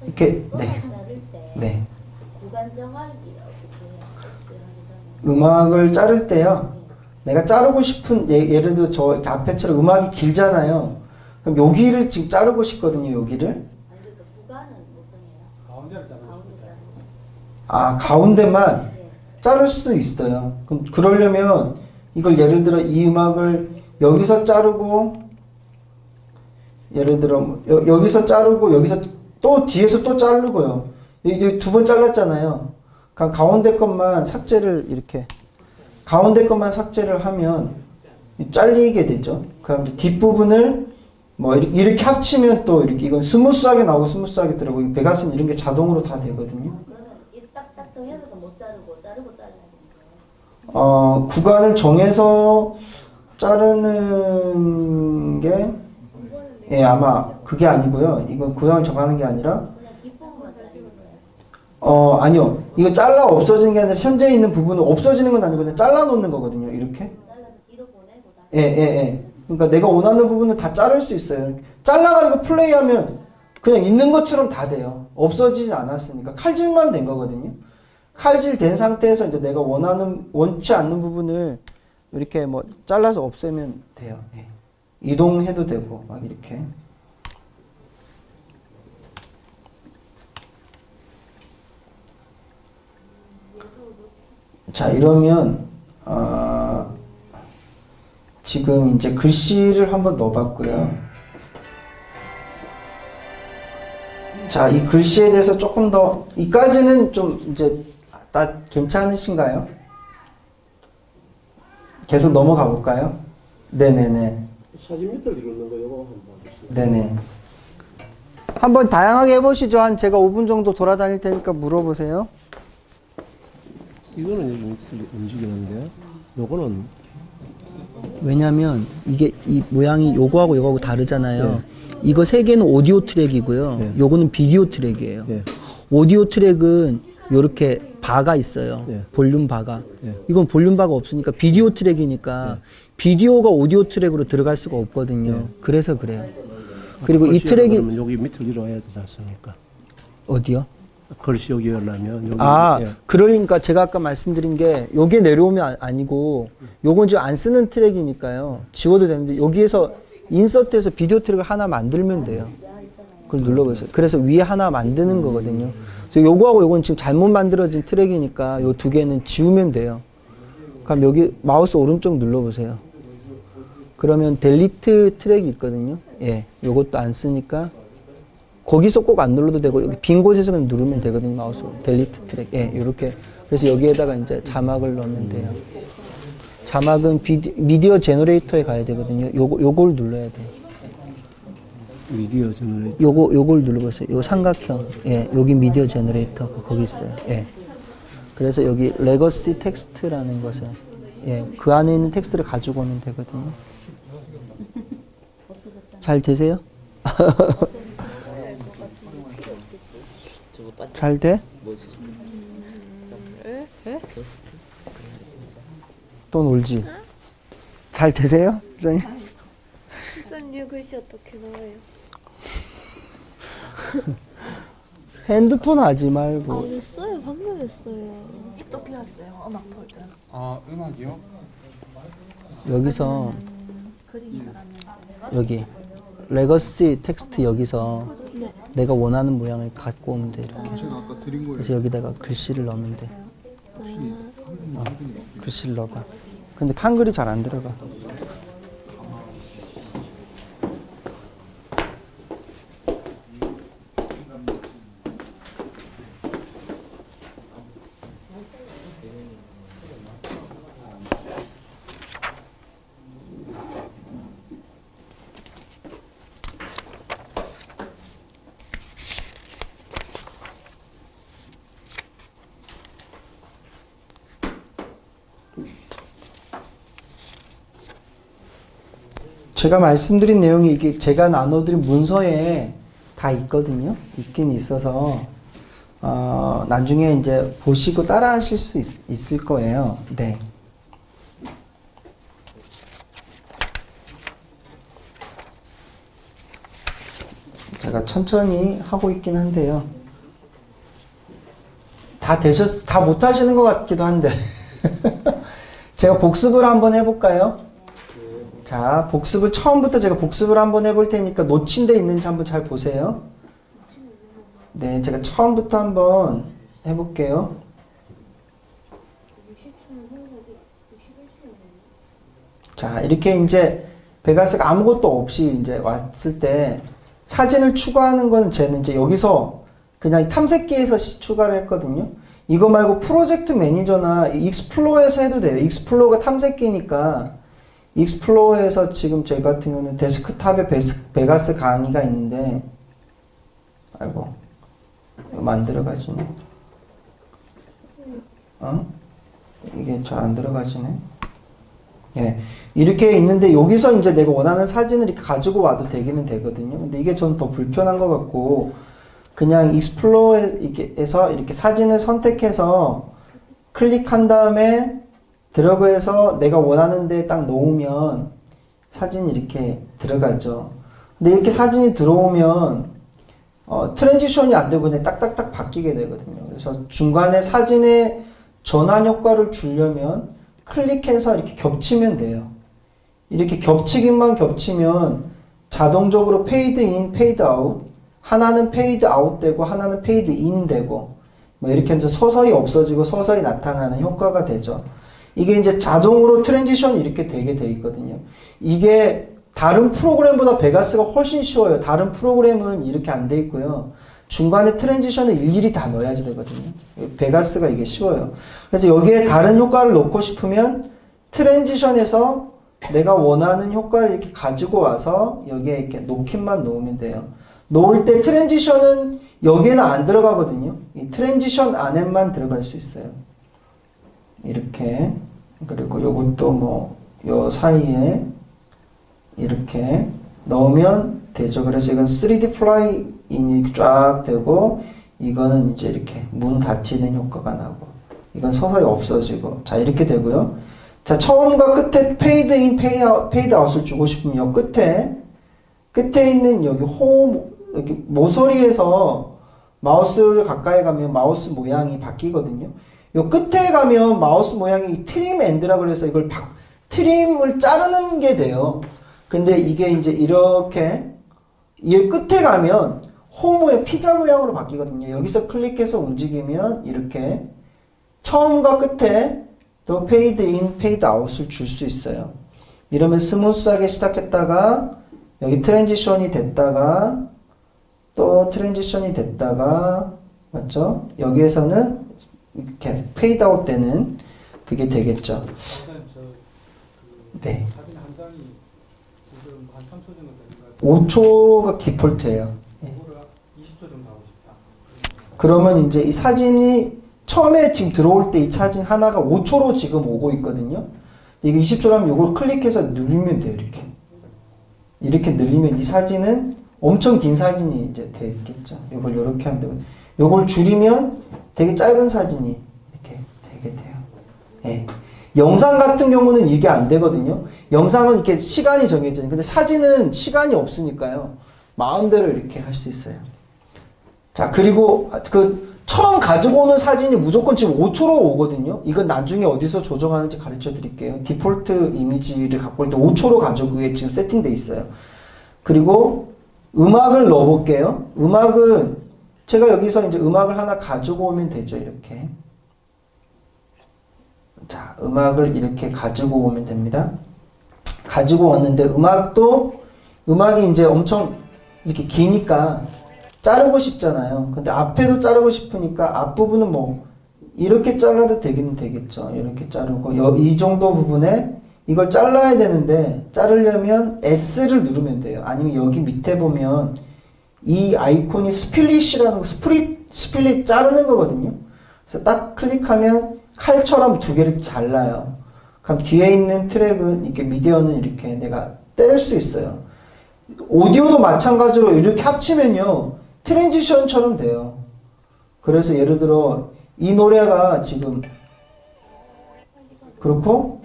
이렇게 네. 네. 구간 정하기 어떻게 해요? 음악을 자를 때요. 내가 자르고 싶은 예를 들어 저 이렇게 앞에처럼 음악이 길잖아요. 그럼 여기를 지금 자르고 싶거든요. 여기를. 아니 그러니까 구간은 못 정해요. 가운데를 자르고 가운데 싶다. 아, 가운데만 네. 자를 수도 있어요. 그럼 그러려면 이걸 예를 들어 이 음악을 여기서 자르고 예를 들어 여기서 자르고 여기서 또 뒤에서 또 자르고요. 여기 두 번 잘랐잖아요. 그럼 가운데 것만 삭제를 이렇게 가운데 것만 삭제를 하면 잘리게 되죠. 그럼 뒷부분을 뭐 이렇게 합치면 또 이렇게 이건 스무스하게 나오고 스무스하게 들어가고 베가스는 이런 게 자동으로 다 되거든요. 그러면 이 딱딱 정해서도 못 자르고 잘라야 되는 거예요. 구간을 정해서 자르는 게 예, 아마 그게 아니고요. 이건 구간을 정하는 게 아니라 그냥 뒷부분만 자르는 거예요. 아니요. 이거 잘라 없어지는 게 아니라 현재 있는 부분은 없어지는 건 아니고 그냥 잘라 놓는 거거든요. 이렇게. 잘라서 뒤로 보내고 다. 예. 그러니까 내가 원하는 부분을 다 자를 수 있어요. 잘라가지고 플레이하면 그냥 있는 것처럼 다 돼요. 없어지지 않았으니까. 칼질만 된 거거든요. 칼질 된 상태에서 이제 내가 원치 않는 부분을 이렇게 뭐 잘라서 없애면 돼요. 예. 이동해도 되고, 막 이렇게. 자, 이러면, 지금 이제 글씨를 한번 넣어봤고요. 자, 이 글씨에 대해서 조금 더, 이까지는 좀 이제 괜찮으신가요? 계속 넘어가 볼까요? 네네네. 사진 밑을 이루는 거 이거 한번 봐주세요. 네네. 한번 다양하게 해보시죠. 한 제가 5분 정도 돌아다닐 테니까 물어보세요. 이거는 여기 움직이는데, 요거는 왜냐면 이게 이 모양이 요거하고 요거하고 다르잖아요. 네. 이거 세 개는 오디오 트랙이고요. 네. 요거는 비디오 트랙이에요. 네. 오디오 트랙은 요렇게 바가 있어요. 네. 볼륨 바가. 네. 이건 볼륨 바가 없으니까 비디오 트랙이니까 비디오가 오디오 트랙으로 들어갈 수가 없거든요. 네. 그래서 그래요. 그리고 이 글씨 트랙이 그러면 여기 밑을 이뤄야 되지 않습니까? 어디요? 글씨 여기 열려면 여기 아, 예. 그러니까 제가 아까 말씀드린 게 요게 내려오면 아니고 요건 지금 안 쓰는 트랙이니까요. 지워도 되는데 여기에서 인서트에서 비디오 트랙을 하나 만들면 돼요. 그걸 눌러보세요. 그래서 위에 하나 만드는 거거든요. 그래서 요거하고 요건 지금 잘못 만들어진 트랙이니까 요 두 개는 지우면 돼요. 그럼 여기 마우스 오른쪽 눌러보세요. 그러면 델리트 트랙이 있거든요. 예, 요것도 안 쓰니까 거기서 꼭 안 눌러도 되고 여기 빈 곳에서 그냥 누르면 되거든요. 마우스 델리트 트랙. 예, 이렇게. 그래서 여기에다가 이제 자막을 넣으면 돼요. 자막은 미디어 제너레이터에 가야 되거든요. 요걸 눌러야 돼요. 미디어 저널 요걸 눌러보세요. 요 삼각형. 예, 여기 미디어 제너레이터 거기 있어요. 예. 그래서 여기 레거시 텍스트라는 것을 예, 그 안에 있는 텍스트를 가지고 오면 되거든요. 잘 되세요? 잘 돼? 또 놀지? 잘 되세요? 선생님? 선생님 글씨 어떻게 나와요? 핸드폰 하지 말고 했어요. 방금 했어요. 또 비웠어요. 음악 폴더. 아, 음악이요? 여기서 그림이 나가면 여기 레거시 텍스트 여기서 네. 내가 원하는 모양을 갖고 오면 돼 이렇게. 제가 아까 드린 거예요. 그래서 여기다가 글씨를 넣으면 돼. 글씨를 넣어봐. 근데 한글이 잘 안 들어가. 제가 말씀드린 내용이 이게 제가 나눠드린 문서에 다 있거든요. 있긴 있어서 나중에 이제 보시고 따라하실 수 있을 거예요. 네. 제가 천천히 하고 있긴 한데요. 다 못하시는 것 같기도 한데. 제가 복습을 한번 해볼까요? 자, 복습을 처음부터 제가 복습을 한번 해볼 테니까 놓친 데 있는지 한번 잘 보세요. 네, 제가 처음부터 한번 해볼게요. 자, 이렇게 이제 베가스가 아무것도 없이 이제 왔을 때 사진을 추가하는 건 쟤는 이제 여기서 그냥 탐색기에서 추가를 했거든요. 이거 말고 프로젝트 매니저나 익스플로어에서 해도 돼요. 익스플로어가 탐색기니까 익스플로어에서 지금 제 같은 경우는 데스크탑에 베가스 강의가 있는데 아이고 이거 만들어가지네. 이게 잘 안 들어가지네. 예, 이렇게 있는데 여기서 이제 내가 원하는 사진을 이렇게 가지고 와도 되기는 되거든요. 근데 이게 좀 더 불편한 것 같고 그냥 익스플로어에서 이렇게 사진을 선택해서 클릭한 다음에 드래그해서 내가 원하는 데에 딱 놓으면 사진이 이렇게 들어가죠. 근데 이렇게 사진이 들어오면 트랜지션이 안 되고 그냥 딱딱딱 바뀌게 되거든요. 그래서 중간에 사진의 전환 효과를 주려면 클릭해서 이렇게 겹치면 돼요. 이렇게 겹치기만 겹치면 자동적으로 페이드 인, 페이드 아웃, 하나는 페이드 아웃 되고 하나는 페이드 인 되고 뭐 이렇게 하면서 서서히 없어지고 서서히 나타나는 효과가 되죠. 이게 이제 자동으로 트랜지션이 이렇게 되게 돼 있거든요. 이게 다른 프로그램보다 베가스가 훨씬 쉬워요. 다른 프로그램은 이렇게 안 돼 있고요. 중간에 트랜지션을 일일이 다 넣어야지 되거든요. 베가스가 이게 쉬워요. 그래서 여기에 다른 효과를 넣고 싶으면 트랜지션에서 내가 원하는 효과를 이렇게 가지고 와서 여기에 이렇게 놓기만 놓으면 돼요. 놓을 때 트랜지션은 여기에는 안 들어가거든요. 이 트랜지션 안에만 들어갈 수 있어요. 이렇게. 그리고 요것도 뭐 요 사이에 이렇게 넣으면 되죠. 그래서 이건 3D 플라이인이 쫙 되고 이거는 이제 이렇게 문 닫히는 효과가 나고 이건 서서히 없어지고 자 이렇게 되고요. 자 처음과 끝에 페이드 인, 페이드 아웃을 주고 싶으면 요 끝에 끝에 있는 여기 여기 모서리에서 마우스를 가까이 가면 마우스 모양이 바뀌거든요. 요 끝에 가면 마우스 모양이 트림 엔드라 그래서 이걸 트림을 자르는 게 돼요. 근데 이게 이제 이렇게 이 끝에 가면 홈의 피자 모양으로 바뀌거든요. 여기서 클릭해서 움직이면 이렇게 처음과 끝에 또 페이드 인, 페이드 아웃을 줄 수 있어요. 이러면 스무스하게 시작했다가 여기 트랜지션이 됐다가 또 트랜지션이 됐다가 맞죠? 여기에서는 이렇게 페이드 아웃 되는 그게 되겠죠. 네. 사진 한 장이 지금 한 3초 정도 되는 것 같아요. 5초가 디폴트예요. 네. 이거를 20초 정도 하고 싶다. 그러면 이제 이 사진이 처음에 지금 들어올 때 이 사진 하나가 5초로 지금 오고 있거든요. 이게 20초라면 이걸 클릭해서 누르면 돼요. 이렇게 늘리면 이 사진은 엄청 긴 사진이 이제 되겠죠. 이걸 이렇게 하면 되고, 이걸 줄이면 되게 짧은 사진이 이렇게 되게 돼요. 예. 영상 같은 경우는 이게 안 되거든요. 영상은 이렇게 시간이 정해져요. 근데 사진은 시간이 없으니까요. 마음대로 이렇게 할 수 있어요. 자, 그리고 처음 가지고 오는 사진이 무조건 지금 5초로 오거든요. 이건 나중에 어디서 조정하는지 가르쳐 드릴게요. 디폴트 이미지를 갖고 올 때 5초로 가져오게 지금 세팅돼 있어요. 그리고 음악을 넣어 볼게요. 음악은 제가 여기서 이제 음악을 하나 가지고 오면 되죠. 이렇게. 자, 음악을 이렇게 가지고 오면 됩니다. 가지고 왔는데 음악이 이제 엄청 이렇게 기니까 자르고 싶잖아요. 근데 앞에도 자르고 싶으니까 앞부분은 뭐 이렇게 잘라도 되긴 되겠죠. 이렇게 자르고 이 정도 부분에 이걸 잘라야 되는데 자르려면 S를 누르면 돼요. 아니면 여기 밑에 보면 이 아이콘이 스플릿이라는 거, 스플릿 자르는 거거든요. 그래서 딱 클릭하면 칼처럼 두 개를 잘라요. 그럼 뒤에 있는 트랙은 이렇게 미디어는 이렇게 내가 뗄 수 있어요. 오디오도 마찬가지로 이렇게 합치면요. 트랜지션처럼 돼요. 그래서 예를 들어 이 노래가 지금 그렇고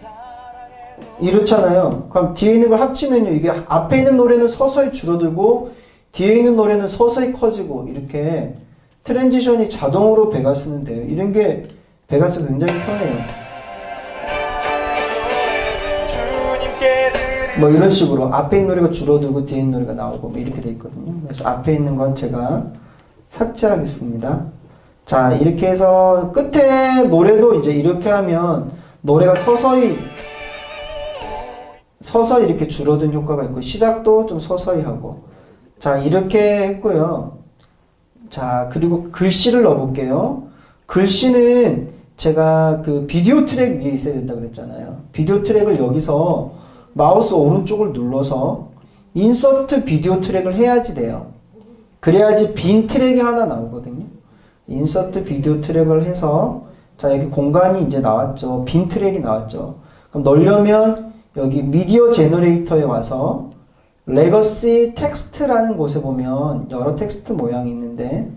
이렇잖아요. 그럼 뒤에 있는 걸 합치면요. 이게 앞에 있는 노래는 서서히 줄어들고 뒤에 있는 노래는 서서히 커지고 이렇게 트랜지션이 자동으로 베가스는 돼요. 이런 게 베가스가 굉장히 편해요. 뭐 이런 식으로 앞에 있는 노래가 줄어들고 뒤에 있는 노래가 나오고 뭐 이렇게 돼 있거든요. 그래서 앞에 있는 건 제가 삭제하겠습니다. 자, 이렇게 해서 끝에 노래도 이제 이렇게 하면 노래가 서서히 이렇게 줄어든 효과가 있고 시작도 좀 서서히 하고 자, 이렇게 했고요. 자, 그리고 글씨를 넣어볼게요. 글씨는 제가 그 비디오 트랙 위에 있어야 된다 그랬잖아요. 비디오 트랙을 여기서 마우스 오른쪽을 눌러서 인서트 비디오 트랙을 해야지 돼요. 그래야지 빈 트랙이 하나 나오거든요. 인서트 비디오 트랙을 해서 자, 여기 공간이 이제 나왔죠. 빈 트랙이 나왔죠. 그럼 넣으려면 여기 미디어 제너레이터에 와서 레거시 텍스트라는 곳에 보면 여러 텍스트 모양이 있는데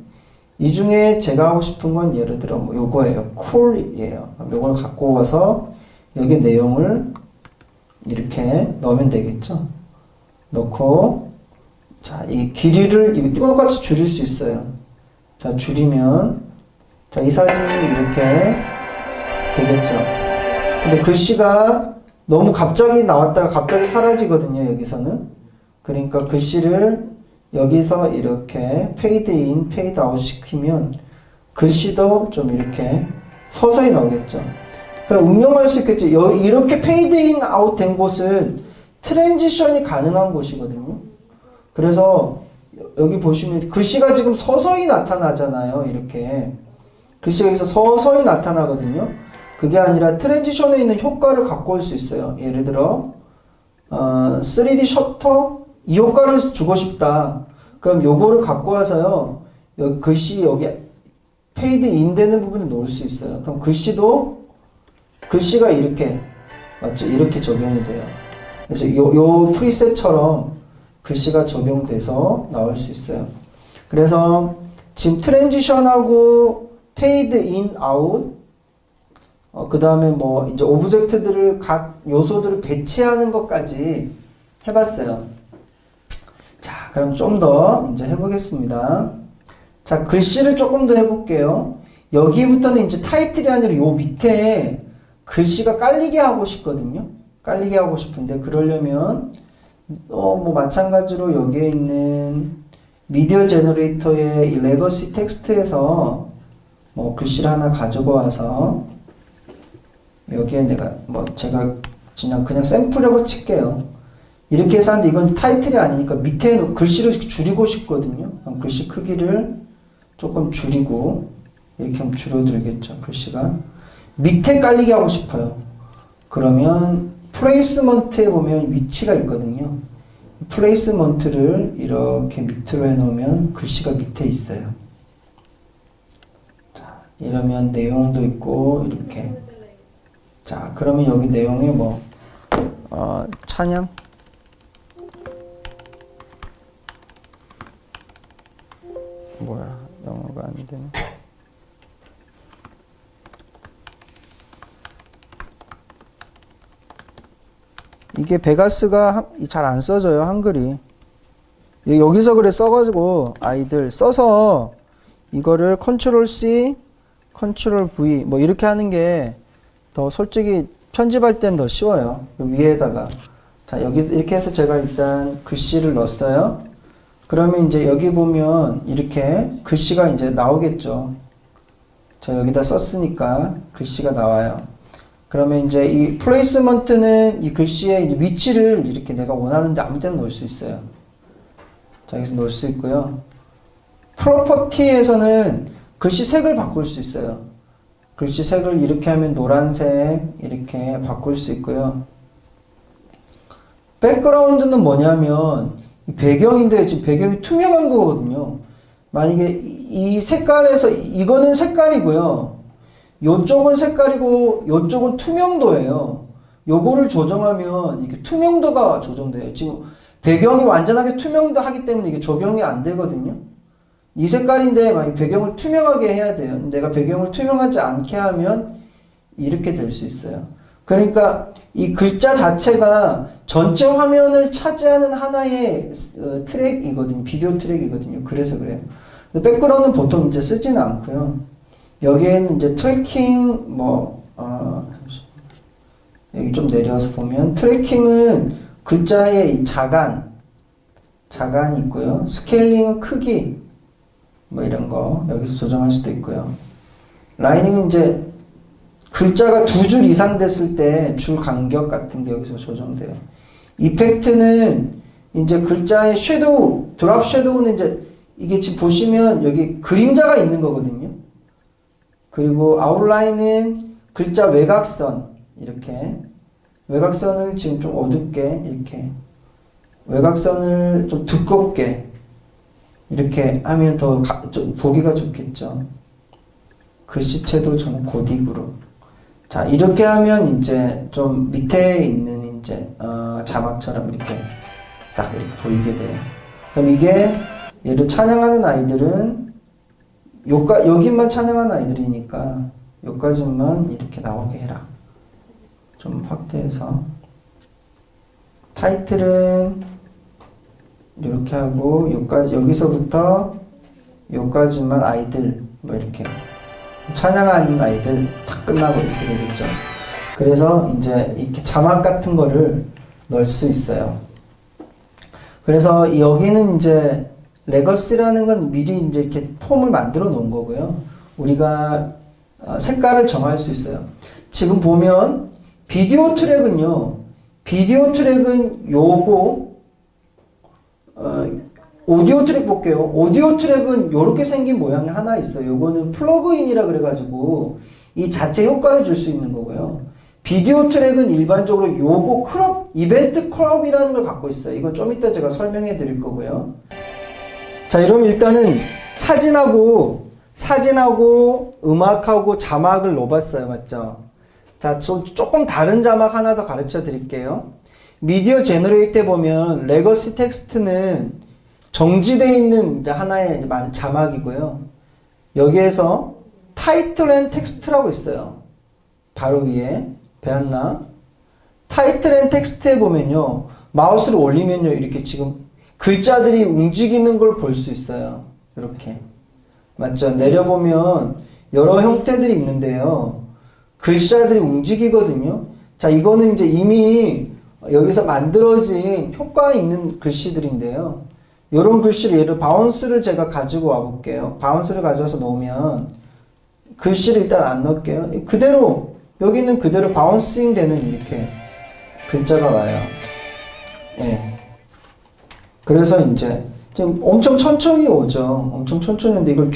이 중에 제가 하고 싶은 건 예를 들어 뭐 요거예요. 콜이에요. 요걸 갖고 와서 여기 내용을 이렇게 넣으면 되겠죠. 넣고 자, 이 길이를 이거 똑같이 줄일 수 있어요. 자, 줄이면 자, 이 사진이 이렇게 되겠죠. 근데 글씨가 너무 갑자기 나왔다가 갑자기 사라지거든요. 여기서는. 그러니까 글씨를 여기서 이렇게 페이드 인, 페이드 아웃 시키면 글씨도 좀 이렇게 서서히 나오겠죠. 그럼 응용할 수 있겠죠. 이렇게 페이드 인, 아웃 된 곳은 트랜지션이 가능한 곳이거든요. 그래서 여기 보시면 글씨가 지금 서서히 나타나잖아요. 이렇게. 글씨가 여기서 서서히 나타나거든요. 그게 아니라 트랜지션에 있는 효과를 갖고 올 수 있어요. 예를 들어 3D 셔터 이 효과를 주고 싶다. 그럼 요거를 갖고 와서요. 여기 글씨 여기 페이드 인 되는 부분에 놓을 수 있어요. 그럼 글씨가 이렇게 맞죠? 이렇게 적용이 돼요. 그래서 요 프리셋처럼 글씨가 적용돼서 나올 수 있어요. 그래서 지금 트랜지션하고 페이드 인, 아웃 그 다음에 뭐 이제 오브젝트들을 각 요소들을 배치하는 것까지 해봤어요. 자, 그럼 좀 더 이제 해보겠습니다. 자, 글씨를 조금 더 해볼게요. 여기부터는 이제 타이틀이 아니라 요 밑에 글씨가 깔리게 하고 싶거든요. 깔리게 하고 싶은데, 그러려면, 뭐, 마찬가지로 여기에 있는 미디어 제너레이터의 이 레거시 텍스트에서 뭐, 글씨를 하나 가지고 와서, 여기에 내가, 뭐, 제가 그냥 샘플이라고 칠게요. 이렇게 해서 하는데, 이건 타이틀이 아니니까 밑에 글씨를 줄이고 싶거든요. 그럼 글씨 크기를 조금 줄이고, 이렇게 하면 줄어들겠죠, 글씨가. 밑에 깔리게 하고 싶어요. 그러면 플레이스먼트에 보면 위치가 있거든요. 플레이스먼트를 이렇게 밑으로 해놓으면 글씨가 밑에 있어요. 자, 이러면 내용도 있고 이렇게. 자, 그러면 여기 내용에 뭐 찬양? 뭐야, 영어가 안 되네. 이게 베가스가 잘 안 써져요, 한글이. 여기서 그래 써가지고 아이들 써서 이거를 컨트롤 C, 컨트롤 V 뭐 이렇게 하는 게 더 솔직히 편집할 땐 더 쉬워요. 위에다가. 자, 여기 이렇게 해서 제가 일단 글씨를 넣었어요. 그러면 이제 여기 보면 이렇게 글씨가 이제 나오겠죠. 저 여기다 썼으니까 글씨가 나와요. 그러면 이제 이 플레이스먼트는 이 글씨의 위치를 이렇게 내가 원하는데 아무 데나 놓을 수 있어요. 자, 여기서 놓을 수 있고요. 프로퍼티에서는 글씨 색을 바꿀 수 있어요. 글씨 색을 이렇게 하면 노란색 이렇게 바꿀 수 있고요. 백그라운드는 뭐냐면 배경인데 지금 배경이 투명한 거거든요. 만약에 이 색깔에서 이거는 색깔이고요. 요쪽은 색깔이고 요쪽은 투명도예요. 요거를 조정하면 이게 투명도가 조정돼요. 지금 배경이 완전하게 투명하기 때문에 이게 적용이 안 되거든요. 이 색깔인데 만약 배경을 투명하게 해야 돼요. 내가 배경을 투명하지 않게 하면 이렇게 될 수 있어요. 그러니까 이 글자 자체가 전체 화면을 차지하는 하나의 트랙이거든요. 비디오 트랙이거든요. 그래서 그래요. 백그라운드는 보통 이제 쓰지는 않고요. 여기에는 이제 트래킹 여기 좀 내려서 보면 트래킹은 글자의 자간이 있고요. 스케일링은 크기 뭐 이런 거 여기서 조정할 수도 있고요. 라이닝은 이제 글자가 2줄 이상 됐을 때 줄 간격 같은 게 여기서 조정돼요. 이펙트는 이제 글자의 섀도우, 드랍 섀도우는 이제 이게 지금 보시면 여기 그림자가 있는 거거든요. 그리고 아웃라인은 글자 외곽선 이렇게 외곽선을 지금 좀 어둡게 이렇게 외곽선을 좀 두껍게 이렇게 하면 좀 보기가 좋겠죠. 글씨체도 좀 고딕으로. 자, 이렇게 하면 이제 좀 밑에 있는 이제 자막처럼 이렇게 딱 이렇게 보이게 돼요. 그럼 이게 얘를 찬양하는 아이들은 여기만 찬양하는 아이들이니까 여기까지만 이렇게 나오게 해라. 좀 확대해서 타이틀은 이렇게 하고 여기서부터 여기까지만 아이들 뭐 이렇게 찬양하는 아이들 탁 끝나고 이렇게 되겠죠. 그래서 이제 이렇게 자막 같은 거를 넣을 수 있어요. 그래서 여기는 이제 레거시라는 건 미리 이제 이렇게 폼을 만들어 놓은 거고요. 우리가 색깔을 정할 수 있어요. 지금 보면 비디오 트랙은요. 비디오 트랙은 요거 오디오 트랙 볼게요. 오디오 트랙은 이렇게 생긴 모양이 하나 있어요. 요거는 플러그인이라 그래가지고 이 자체 효과를 줄 수 있는 거고요. 비디오 트랙은 일반적으로 요거 크롭, 이벤트 크롭이라는 걸 갖고 있어요. 이건 좀 이따 제가 설명해 드릴 거고요. 자, 이러면 일단은 사진하고 음악하고 자막을 넣어봤어요. 맞죠? 자, 조금 다른 자막 하나 더 가르쳐 드릴게요. 미디어 제너레이터에 보면 레거시 텍스트는 정지되어 있는 이제 하나의 자막이고요. 여기에서 타이틀 앤 텍스트라고 있어요. 바로 위에 배웠나? 타이틀 앤 텍스트에 보면요. 마우스를 올리면요. 이렇게 지금 글자들이 움직이는 걸 볼 수 있어요. 이렇게. 맞죠? 내려보면 여러 형태들이 있는데요. 글자들이 움직이거든요. 자, 이거는 이제 이미 여기서 만들어진 효과 있는 글씨들인데요. 이런 글씨를 예를 바운스를 제가 가지고 와 볼게요. 바운스를 가져와서 놓으면 글씨를 일단 안 넣을게요. 그대로 여기는 그대로 바운싱 되는 이렇게 글자가 와요. 예. 그래서 이제 좀 엄청 천천히 오죠. 엄청 천천히 오는데 이걸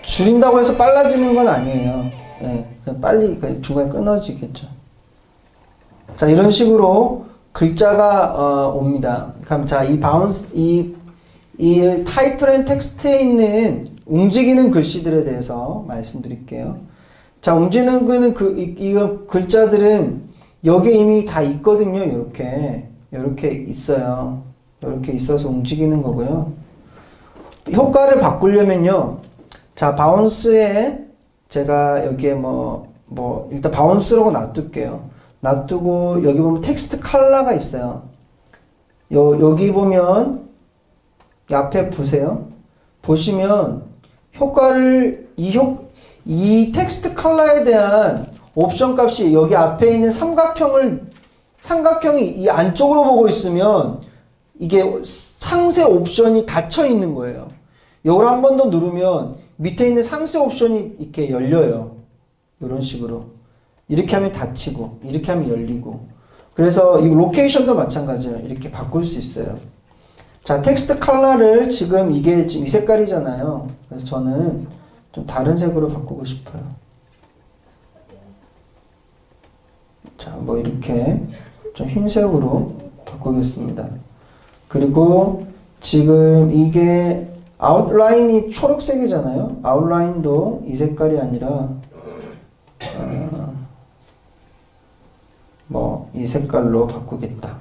줄인다고 해서 빨라지는 건 아니에요. 예. 그냥 빨리 중간에 끊어지겠죠. 자, 이런 식으로 글자가 옵니다. 그럼 자, 이 바운스 이 타이틀 앤 텍스트에 있는 움직이는 글씨들에 대해서 말씀드릴게요. 자, 움직이는 거는 이 글자들은 여기에 이미 다 있거든요. 이렇게 있어요. 이렇게 있어서 움직이는 거고요. 효과를 바꾸려면요. 자, 바운스에 제가 여기에 일단 바운스라고 놔둘게요. 놔두고 여기 보면 텍스트 컬러가 있어요. 여기 보면 이 앞에 보세요. 보시면 효과를 이 텍스트 컬러에 대한 옵션 값이 여기 앞에 있는 삼각형이 이 안쪽으로 보고 있으면 이게 상세 옵션이 닫혀 있는 거예요. 이걸 한 번 더 누르면 밑에 있는 상세 옵션이 이렇게 열려요. 이런 식으로. 이렇게 하면 닫히고, 이렇게 하면 열리고. 그래서 이 로케이션도 마찬가지예요. 이렇게 바꿀 수 있어요. 자, 텍스트 컬러를 지금 이게 지금 이 색깔이잖아요. 그래서 저는 좀 다른 색으로 바꾸고 싶어요. 자, 이렇게 좀 흰색으로 바꾸겠습니다. 그리고 지금 이게 아웃라인이 초록색이잖아요. 아웃라인도 이 색깔이 아니라 이 색깔로 바꾸겠다.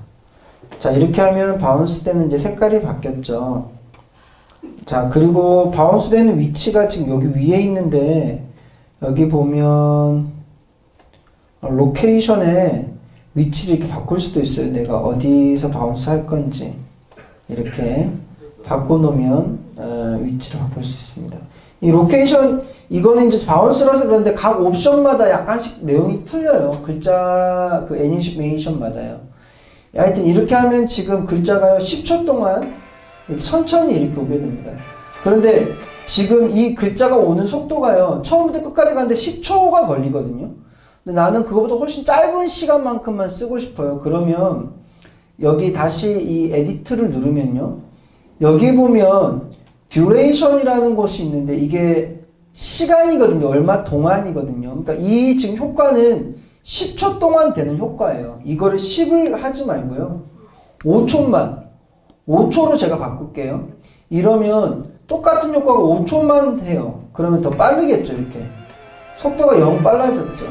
자, 이렇게 하면 바운스 되는 이제 색깔이 바뀌었죠. 자, 그리고 바운스 되는 위치가 지금 여기 위에 있는데 여기 보면 로케이션에 위치를 이렇게 바꿀 수도 있어요. 내가 어디서 바운스 할 건지 이렇게 바꿔놓으면 위치를 바꿀 수 있습니다. 이 로케이션 이거는 이제 바운스라서 그런데 각 옵션마다 약간씩 내용이 틀려요. 글자 그 애니메이션마다요. 하여튼 이렇게 하면 지금 글자가요 10초 동안 이렇게 천천히 이렇게 오게 됩니다. 그런데 지금 이 글자가 오는 속도가요 처음부터 끝까지 가는데 10초가 걸리거든요. 근데 나는 그거보다 훨씬 짧은 시간만큼만 쓰고 싶어요. 그러면 여기 다시 이 에디트를 누르면요. 여기 보면 듀레이션이라는 것이 있는데 이게 시간이거든요. 얼마 동안이거든요. 그러니까 이 지금 효과는 10초 동안 되는 효과예요. 이거를 10을 하지 말고요. 5초로 제가 바꿀게요. 이러면 똑같은 효과가 5초만 돼요. 그러면 더 빠르겠죠. 이렇게. 속도가 영 빨라졌죠.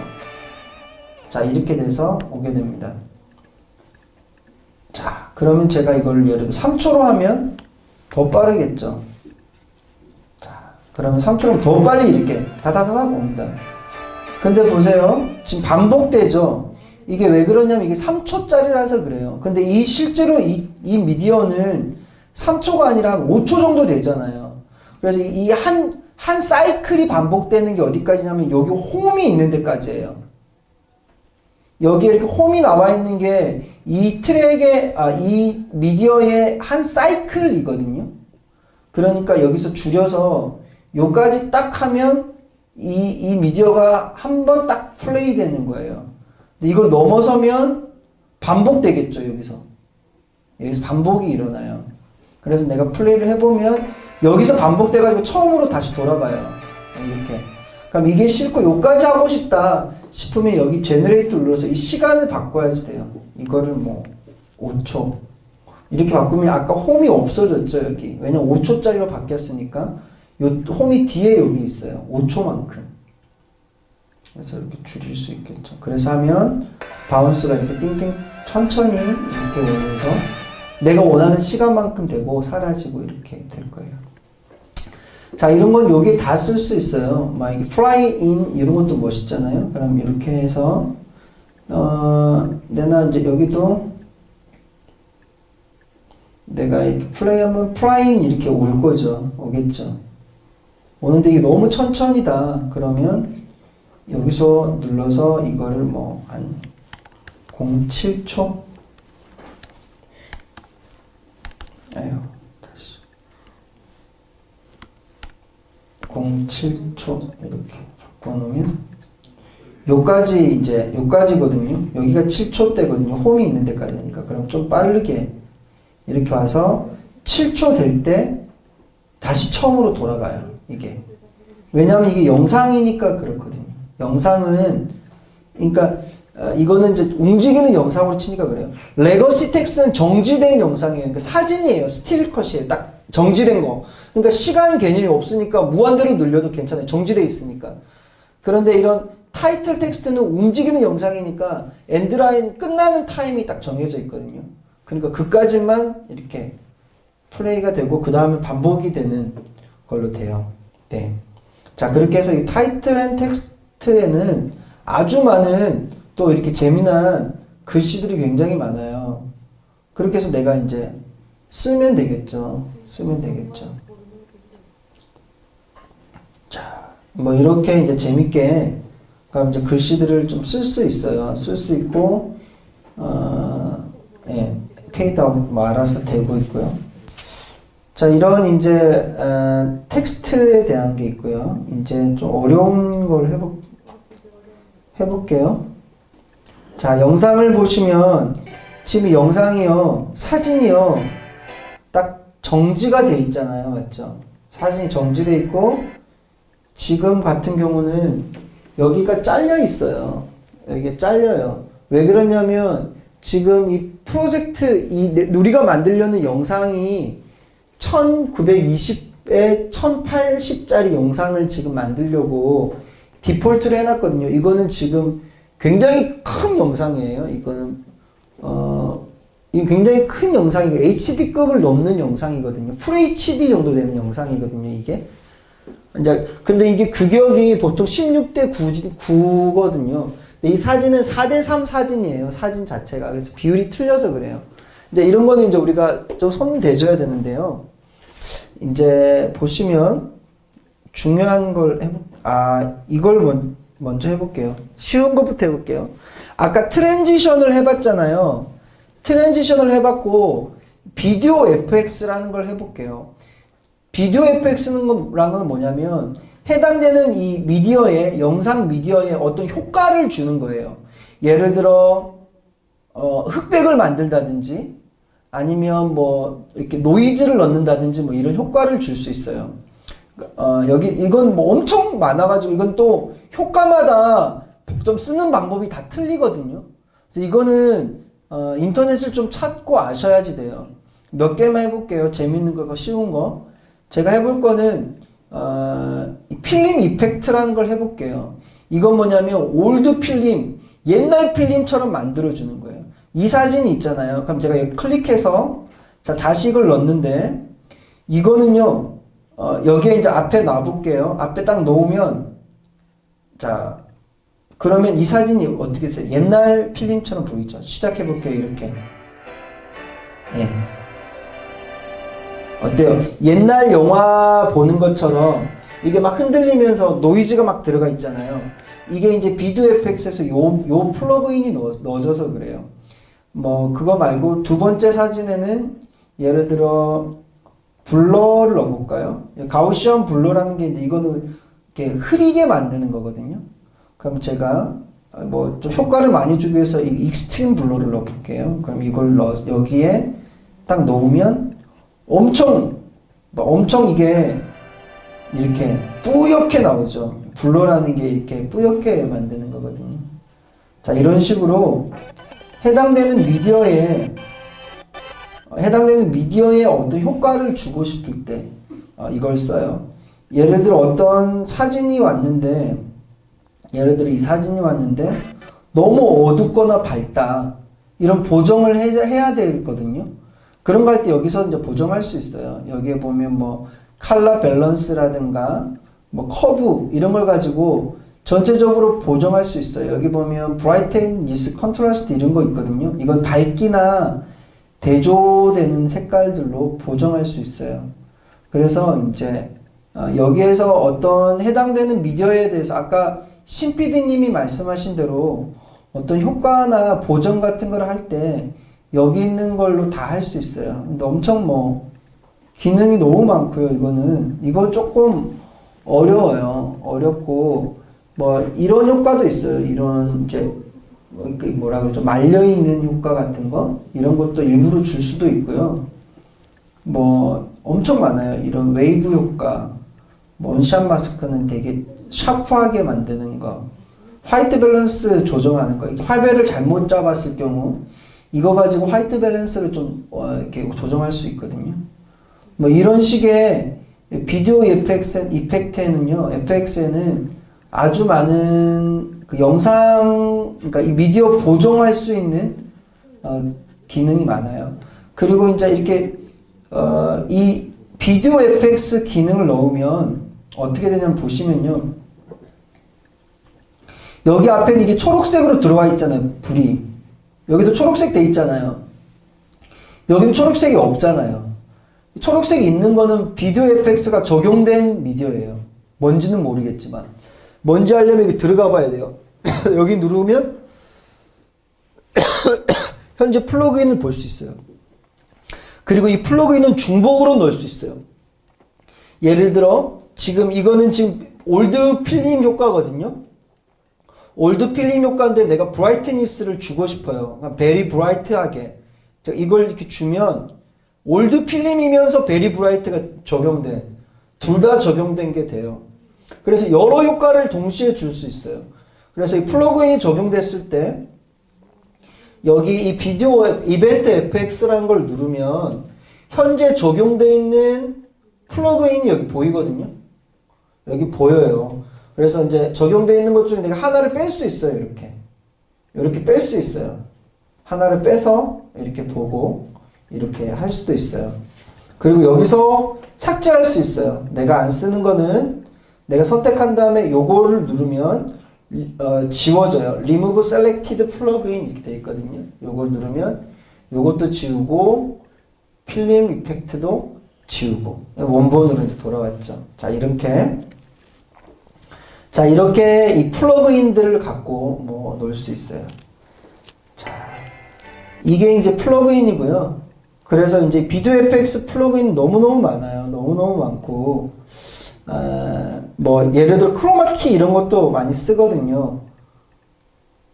자, 이렇게 돼서 오게 됩니다. 자, 그러면 제가 이걸 예를 들어 3초로 하면 더 빠르겠죠. 그러면 3초면 더 빨리 이렇게 다다다닥 옵니다. 근데 보세요. 지금 반복되죠. 이게 왜 그러냐면 이게 3초짜리라서 그래요. 근데 실제로 이 미디어는 3초가 아니라 한 5초 정도 되잖아요. 그래서 이 한 사이클이 반복되는 게 어디까지냐면 여기 홈이 있는 데까지예요. 여기에 이렇게 홈이 나와 있는 게 이 이 미디어의 한 사이클이거든요. 그러니까 여기서 줄여서 요까지 딱 하면 이 미디어가 한 번 딱 플레이 되는 거예요. 근데 이걸 넘어서면 반복되겠죠, 여기서 반복이 일어나요. 그래서 내가 플레이를 해보면 여기서 반복돼가지고 처음으로 다시 돌아가요. 이렇게. 그럼 이게 싫고 요까지 하고 싶다 싶으면 여기 제너레이터 눌러서 이 시간을 바꿔야지 돼요. 이거를 5초. 이렇게 바꾸면 아까 홈이 없어졌죠, 여기. 왜냐면 5초짜리로 바뀌었으니까. 요 홈이 뒤에 여기 있어요. 5초만큼. 그래서 이렇게 줄일 수 있겠죠. 그래서 하면 바운스가 이렇게 띵띵 천천히 이렇게 오면서 내가 원하는 시간만큼 되고 사라지고 이렇게 될 거예요. 자, 이런 건 여기에 다 쓸 수 있어요. 막 이게 fly in 이런 것도 멋있잖아요. 그럼 이렇게 해서 내가 이제 여기도 내가 이렇게 플레이하면 플라잉 이렇게 올 거죠. 오겠죠. 오는데 이게 너무 천천히다. 그러면 여기서 눌러서 이거를 뭐 한 0.7초? 아유, 다시 0.7초 이렇게 바꿔놓으면 요까지거든요. 여기가 7초대거든요. 홈이 있는 데까지니까. 그럼 좀 빠르게 이렇게 와서 7초 될 때 다시 처음으로 돌아가요. 이게. 왜냐면 이게 영상이니까 그렇거든요. 영상은, 그러니까, 이거는 이제 움직이는 영상으로 치니까 그래요. 레거시 텍스트는 정지된 영상이에요. 그러니까 사진이에요. 스틸컷이에요. 딱 정지된 거. 그러니까 시간 개념이 없으니까 무한대로 늘려도 괜찮아요. 정지돼 있으니까. 그런데 이런 타이틀 텍스트는 움직이는 영상이니까 엔드라인 끝나는 타임이 딱 정해져 있거든요. 그러니까 그까지만 이렇게 플레이가 되고 그 다음에 반복이 되는 걸로 돼요. 네. 자, 그렇게 해서 이 타이틀 앤 텍스트에는 아주 많은 또 이렇게 재미난 글씨들이 굉장히 많아요. 그렇게 해서 내가 이제 쓰면 되겠죠. 자, 뭐 이렇게 이제 재밌게 그럼 이제 글씨들을 좀 쓸 수 있어요. 쓸 수 있고, 예, 페이드아웃 뭐 알아서 되고 있고요. 자, 이런 이제 텍스트에 대한 게 있고요. 이제 좀 어려운 걸 해볼게요. 자, 영상을 보시면 지금 영상이요, 사진이요, 딱 정지가 돼 있잖아요, 맞죠? 사진이 정지돼 있고 지금 같은 경우는 여기가 잘려 있어요. 여기가 잘려요. 왜 그러냐면 지금 이 프로젝트, 우리가 만들려는 영상이 1920에 1080짜리 영상을 지금 만들려고 디폴트를 해놨거든요. 이거는 지금 굉장히 큰 영상이에요. 이거는 이 굉장히 큰 영상이고 HD급을 넘는 영상이거든요. FHD 정도 되는 영상이거든요. 이게. 이제 근데 이게 규격이 보통 16대 9거든요. 근데 이 사진은 4대3 사진이에요. 사진 자체가. 그래서 비율이 틀려서 그래요. 이제 이런 거는 이제 우리가 좀 손 대줘야 되는데요. 이제 보시면 중요한 걸 이걸 먼저 해볼게요. 쉬운 것부터 해볼게요. 아까 트랜지션을 해봤잖아요. 트랜지션을 해봤고 비디오 FX라는 걸 해볼게요. 비디오 FX라는 뭐냐면 해당되는 이 미디어에, 영상 미디어에 어떤 효과를 주는 거예요. 예를 들어 흑백을 만들다든지 아니면 뭐 이렇게 노이즈를 넣는다든지 뭐 이런 효과를 줄 수 있어요. 이건 뭐 엄청 많아가지고 이건 또 효과마다 좀 쓰는 방법이 다 틀리거든요. 그래서 이거는 인터넷을 좀 찾고 아셔야지 돼요. 몇 개만 해볼게요. 재밌는 거, 쉬운 거. 제가 해볼 거는 필름 이펙트라는 걸 해볼게요. 이건 뭐냐면 올드 필름, 옛날 필름처럼 만들어주는 거예요. 이 사진이 있잖아요. 그럼 제가 여기 클릭해서 자 다시 이걸 넣는데 이거는요. 여기에 이제 앞에 놔볼게요. 앞에 딱 놓으면 자 그러면 이 사진이 어떻게 돼요? 옛날 필름처럼 보이죠? 시작해볼게요. 이렇게. 예. 어때요? 옛날 영화 보는 것처럼 이게 막 흔들리면서 노이즈가 막 들어가 있잖아요. 이게 이제 비디오 FX에서 요 플러그인이 넣어져서 그래요. 뭐 그거 말고 두 번째 사진에는 예를 들어 블러를 넣어볼까요? 가우시언 블러라는 게 있는데 이거는 이렇게 흐리게 만드는 거거든요. 그럼 제가 뭐 좀 효과를 많이 주기 위해서 이 익스트림 블러를 넣어볼게요. 그럼 이걸 여기에 딱 놓으면 엄청 이게 이렇게 뿌옇게 나오죠. 블러라는 게 이렇게 뿌옇게 만드는 거거든요. 자, 이런 식으로 해당되는 미디어에 어떤 효과를 주고 싶을 때 이걸 써요. 예를 들어 어떤 사진이 왔는데 이 사진이 왔는데 너무 어둡거나 밝다. 이런 보정을 해야 되거든요. 그런 거 할 때 여기서 이제 보정할 수 있어요. 여기에 보면 뭐 컬러 밸런스라든가 뭐 커브 이런 걸 가지고 전체적으로 보정할 수 있어요. 여기 보면 브라이트니스, 컨트라스트 이런 거 있거든요. 이건 밝기나 대조되는 색깔들로 보정할 수 있어요. 그래서 이제 여기에서 어떤 해당되는 미디어에 대해서 아까 신 PD님이 말씀하신 대로 어떤 효과나 보정 같은 걸 할 때 여기 있는 걸로 다 할 수 있어요. 근데 엄청 뭐 기능이 너무 많고요. 이거 조금 어려워요. 어렵고 뭐 이런 효과도 있어요. 이런 이제 뭐라 그러죠? 말려 있는 효과 같은 거 이런 것도 일부러 줄 수도 있고요. 뭐 엄청 많아요. 이런 웨이브 효과, 원샷 마스크는 되게 샤프하게 만드는 거, 화이트 밸런스 조정하는 거. 화배를 잘못 잡았을 경우 이거 가지고 화이트 밸런스를 좀 이렇게 조정할 수 있거든요. 뭐 이런 식의 비디오 이펙트에는요, FX에는 아주 많은 그 영상, 그러니까 이 미디어 보정할 수 있는 기능이 많아요. 그리고 이제 이렇게 이 비디오 FX 기능을 넣으면 어떻게 되냐면 보시면요, 여기 앞에는 이게 초록색으로 들어와 있잖아요. 불이 여기도 초록색 돼 있잖아요. 여기는 초록색이 없잖아요. 초록색이 있는 거는 비디오 FX가 적용된 미디어예요. 뭔지는 모르겠지만 뭔지 하려면 여기 들어가 봐야 돼요. 여기 누르면 현재 플러그인을 볼 수 있어요. 그리고 이 플러그인은 중복으로 넣을 수 있어요. 예를 들어 지금 이거는 지금 올드 필름 효과거든요. 올드 필름 효과인데 내가 브라이트니스를 주고 싶어요. 베리 브라이트하게 이걸 이렇게 주면 올드 필름이면서 베리 브라이트가 적용된, 둘 다 적용된 게 돼요. 그래서 여러 효과를 동시에 줄 수 있어요. 그래서 이 플러그인이 적용됐을 때 여기 이 비디오 이벤트 FX라는 걸 누르면 현재 적용되어 있는 플러그인이 여기 보이거든요. 여기 보여요. 그래서 이제 적용되어 있는 것 중에 내가 하나를 뺄 수 있어요. 이렇게 뺄 수 있어요. 하나를 빼서 이렇게 보고 이렇게 할 수도 있어요. 그리고 여기서 삭제할 수 있어요. 내가 안 쓰는 거는 내가 선택한 다음에 요거를 누르면 지워져요. Remove Selected Plugin 이렇게 되어 있거든요. 요걸 누르면 요것도 지우고 필름 이펙트도 지우고 원본으로 이제 돌아왔죠. 자, 이렇게 이 플러그인들을 갖고 뭐 놓을 수 있어요. 자, 이게 이제 플러그인이고요. 그래서 이제 비디오 FX 플러그인 너무너무 많아요. 너무너무 많고, 뭐 예를 들어 크로마키 이런 것도 많이 쓰거든요.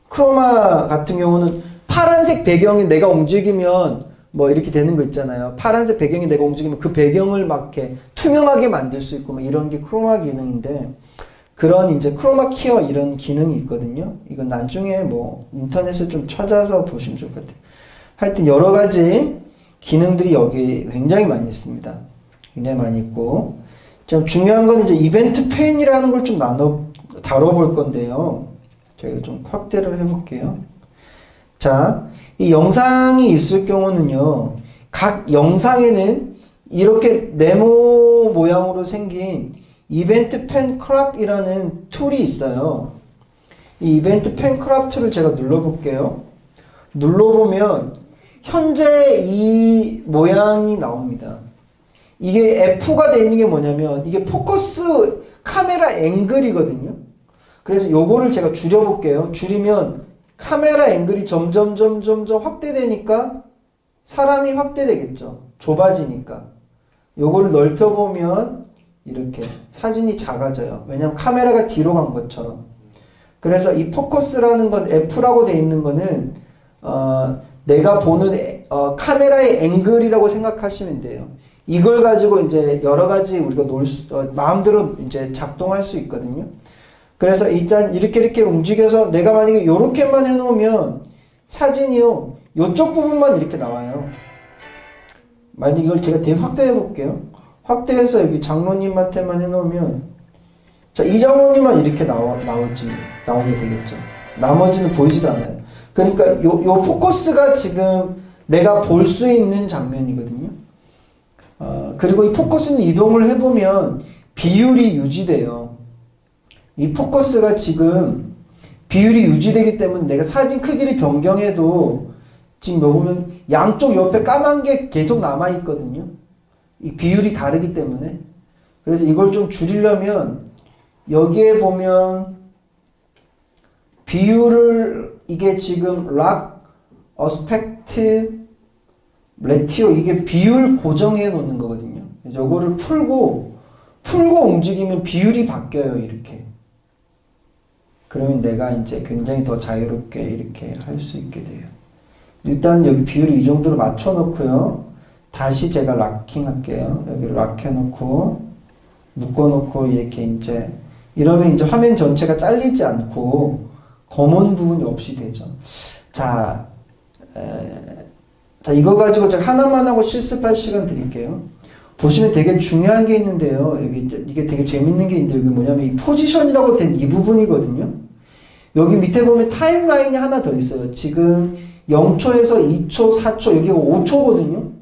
크로마 같은 경우는 파란색 배경이 내가 움직이면 뭐 이렇게 되는 거 있잖아요. 파란색 배경이 내가 움직이면 그 배경을 막 이렇게 투명하게 만들 수 있고 막 이런 게 크로마 기능인데, 그런 이제 크로마 키어 이런 기능이 있거든요. 이건 나중에 뭐 인터넷에 좀 찾아서 보시면 좋을 것 같아요. 하여튼 여러 가지 기능들이 여기 굉장히 많이 있습니다. 굉장히 많이 있고, 좀 중요한 건 이제 이벤트 펜이라는 걸 좀 다뤄볼 건데요. 저희가 좀 확대를 해볼게요. 자, 이 영상이 있을 경우는요, 각 영상에는 이렇게 네모 모양으로 생긴 이벤트 펜 크롭이라는 툴이 있어요. 이 이벤트 펜 크롭 툴을 제가 눌러볼게요. 눌러보면 현재 이 모양이 나옵니다. 이게 F가 되어 있는 게 뭐냐면 이게 포커스 카메라 앵글이거든요. 그래서 요거를 제가 줄여볼게요. 줄이면 카메라 앵글이 점점 확대되니까 사람이 확대되겠죠. 좁아지니까. 요거를 넓혀보면 이렇게 사진이 작아져요. 왜냐면 카메라가 뒤로 간 것처럼. 그래서 이 포커스라는 건 F라고 되어 있는 거는 내가 보는 카메라의 앵글이라고 생각하시면 돼요. 이걸 가지고 이제 여러 가지 우리가 마음대로 이제 작동할 수 있거든요. 그래서 일단 이렇게 움직여서 내가 만약에 이렇게만 해놓으면 사진이요, 이쪽 부분만 이렇게 나와요. 만약 이걸 제가 되게 확대해 볼게요. 확대해서 여기 장로님한테만 해놓으면, 자, 이 장로님만 이렇게 나오게 되겠죠. 나머지는 보이지도 않아요. 그러니까 요 포커스가 지금 내가 볼 수 있는 장면이거든요. 그리고 이 포커스는 이동을 해보면 비율이 유지돼요. 이 포커스가 지금 비율이 유지되기 때문에 내가 사진 크기를 변경해도 지금 여기 보면 양쪽 옆에 까만 게 계속 남아있거든요. 이 비율이 다르기 때문에. 그래서 이걸 좀 줄이려면 여기에 보면 비율을 이게 지금 락, 어스펙트, 레티오 이게 비율 고정해 놓는 거거든요. 요거를 풀고 움직이면 비율이 바뀌어요. 이렇게. 그러면 내가 이제 굉장히 더 자유롭게 이렇게 할 수 있게 돼요. 일단 여기 비율을 이 정도로 맞춰 놓고요. 다시 제가 락킹 할게요. 여기를 락해 놓고 묶어 놓고 이렇게 이제 이러면 이제 화면 전체가 잘리지 않고 검은 부분이 없이 되죠. 자, 이거 가지고 제가 하나만 하고 실습할 시간 드릴게요. 보시면 되게 중요한 게 있는데요. 이게 되게 재밌는 게 있는데 여기 뭐냐면 이 포지션이라고 된 이 부분이거든요. 여기 밑에 보면 타임라인이 하나 더 있어요. 지금 0초에서 2초, 4초, 여기가 5초거든요.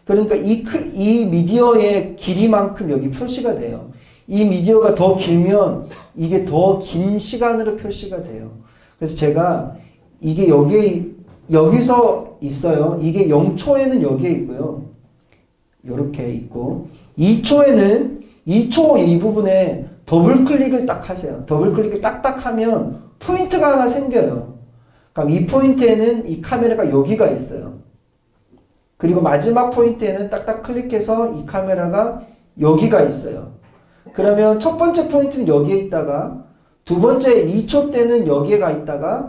그러니까 이 미디어의 길이만큼 여기 표시가 돼요. 이 미디어가 더 길면 이게 더 긴 시간으로 표시가 돼요. 그래서 제가 이게 여기서 있어요. 이게 0초에는 여기에 있고요. 이렇게 있고 2초에는 2초 이 부분에 더블 클릭을 딱 하세요. 더블 클릭을 딱딱 하면 포인트가 하나 생겨요. 그럼 이 포인트에는 이 카메라가 여기가 있어요. 그리고 마지막 포인트에는 딱딱 클릭해서 이 카메라가 여기가 있어요. 그러면 첫 번째 포인트는 여기에 있다가 두 번째 2초 때는 여기에 가 있다가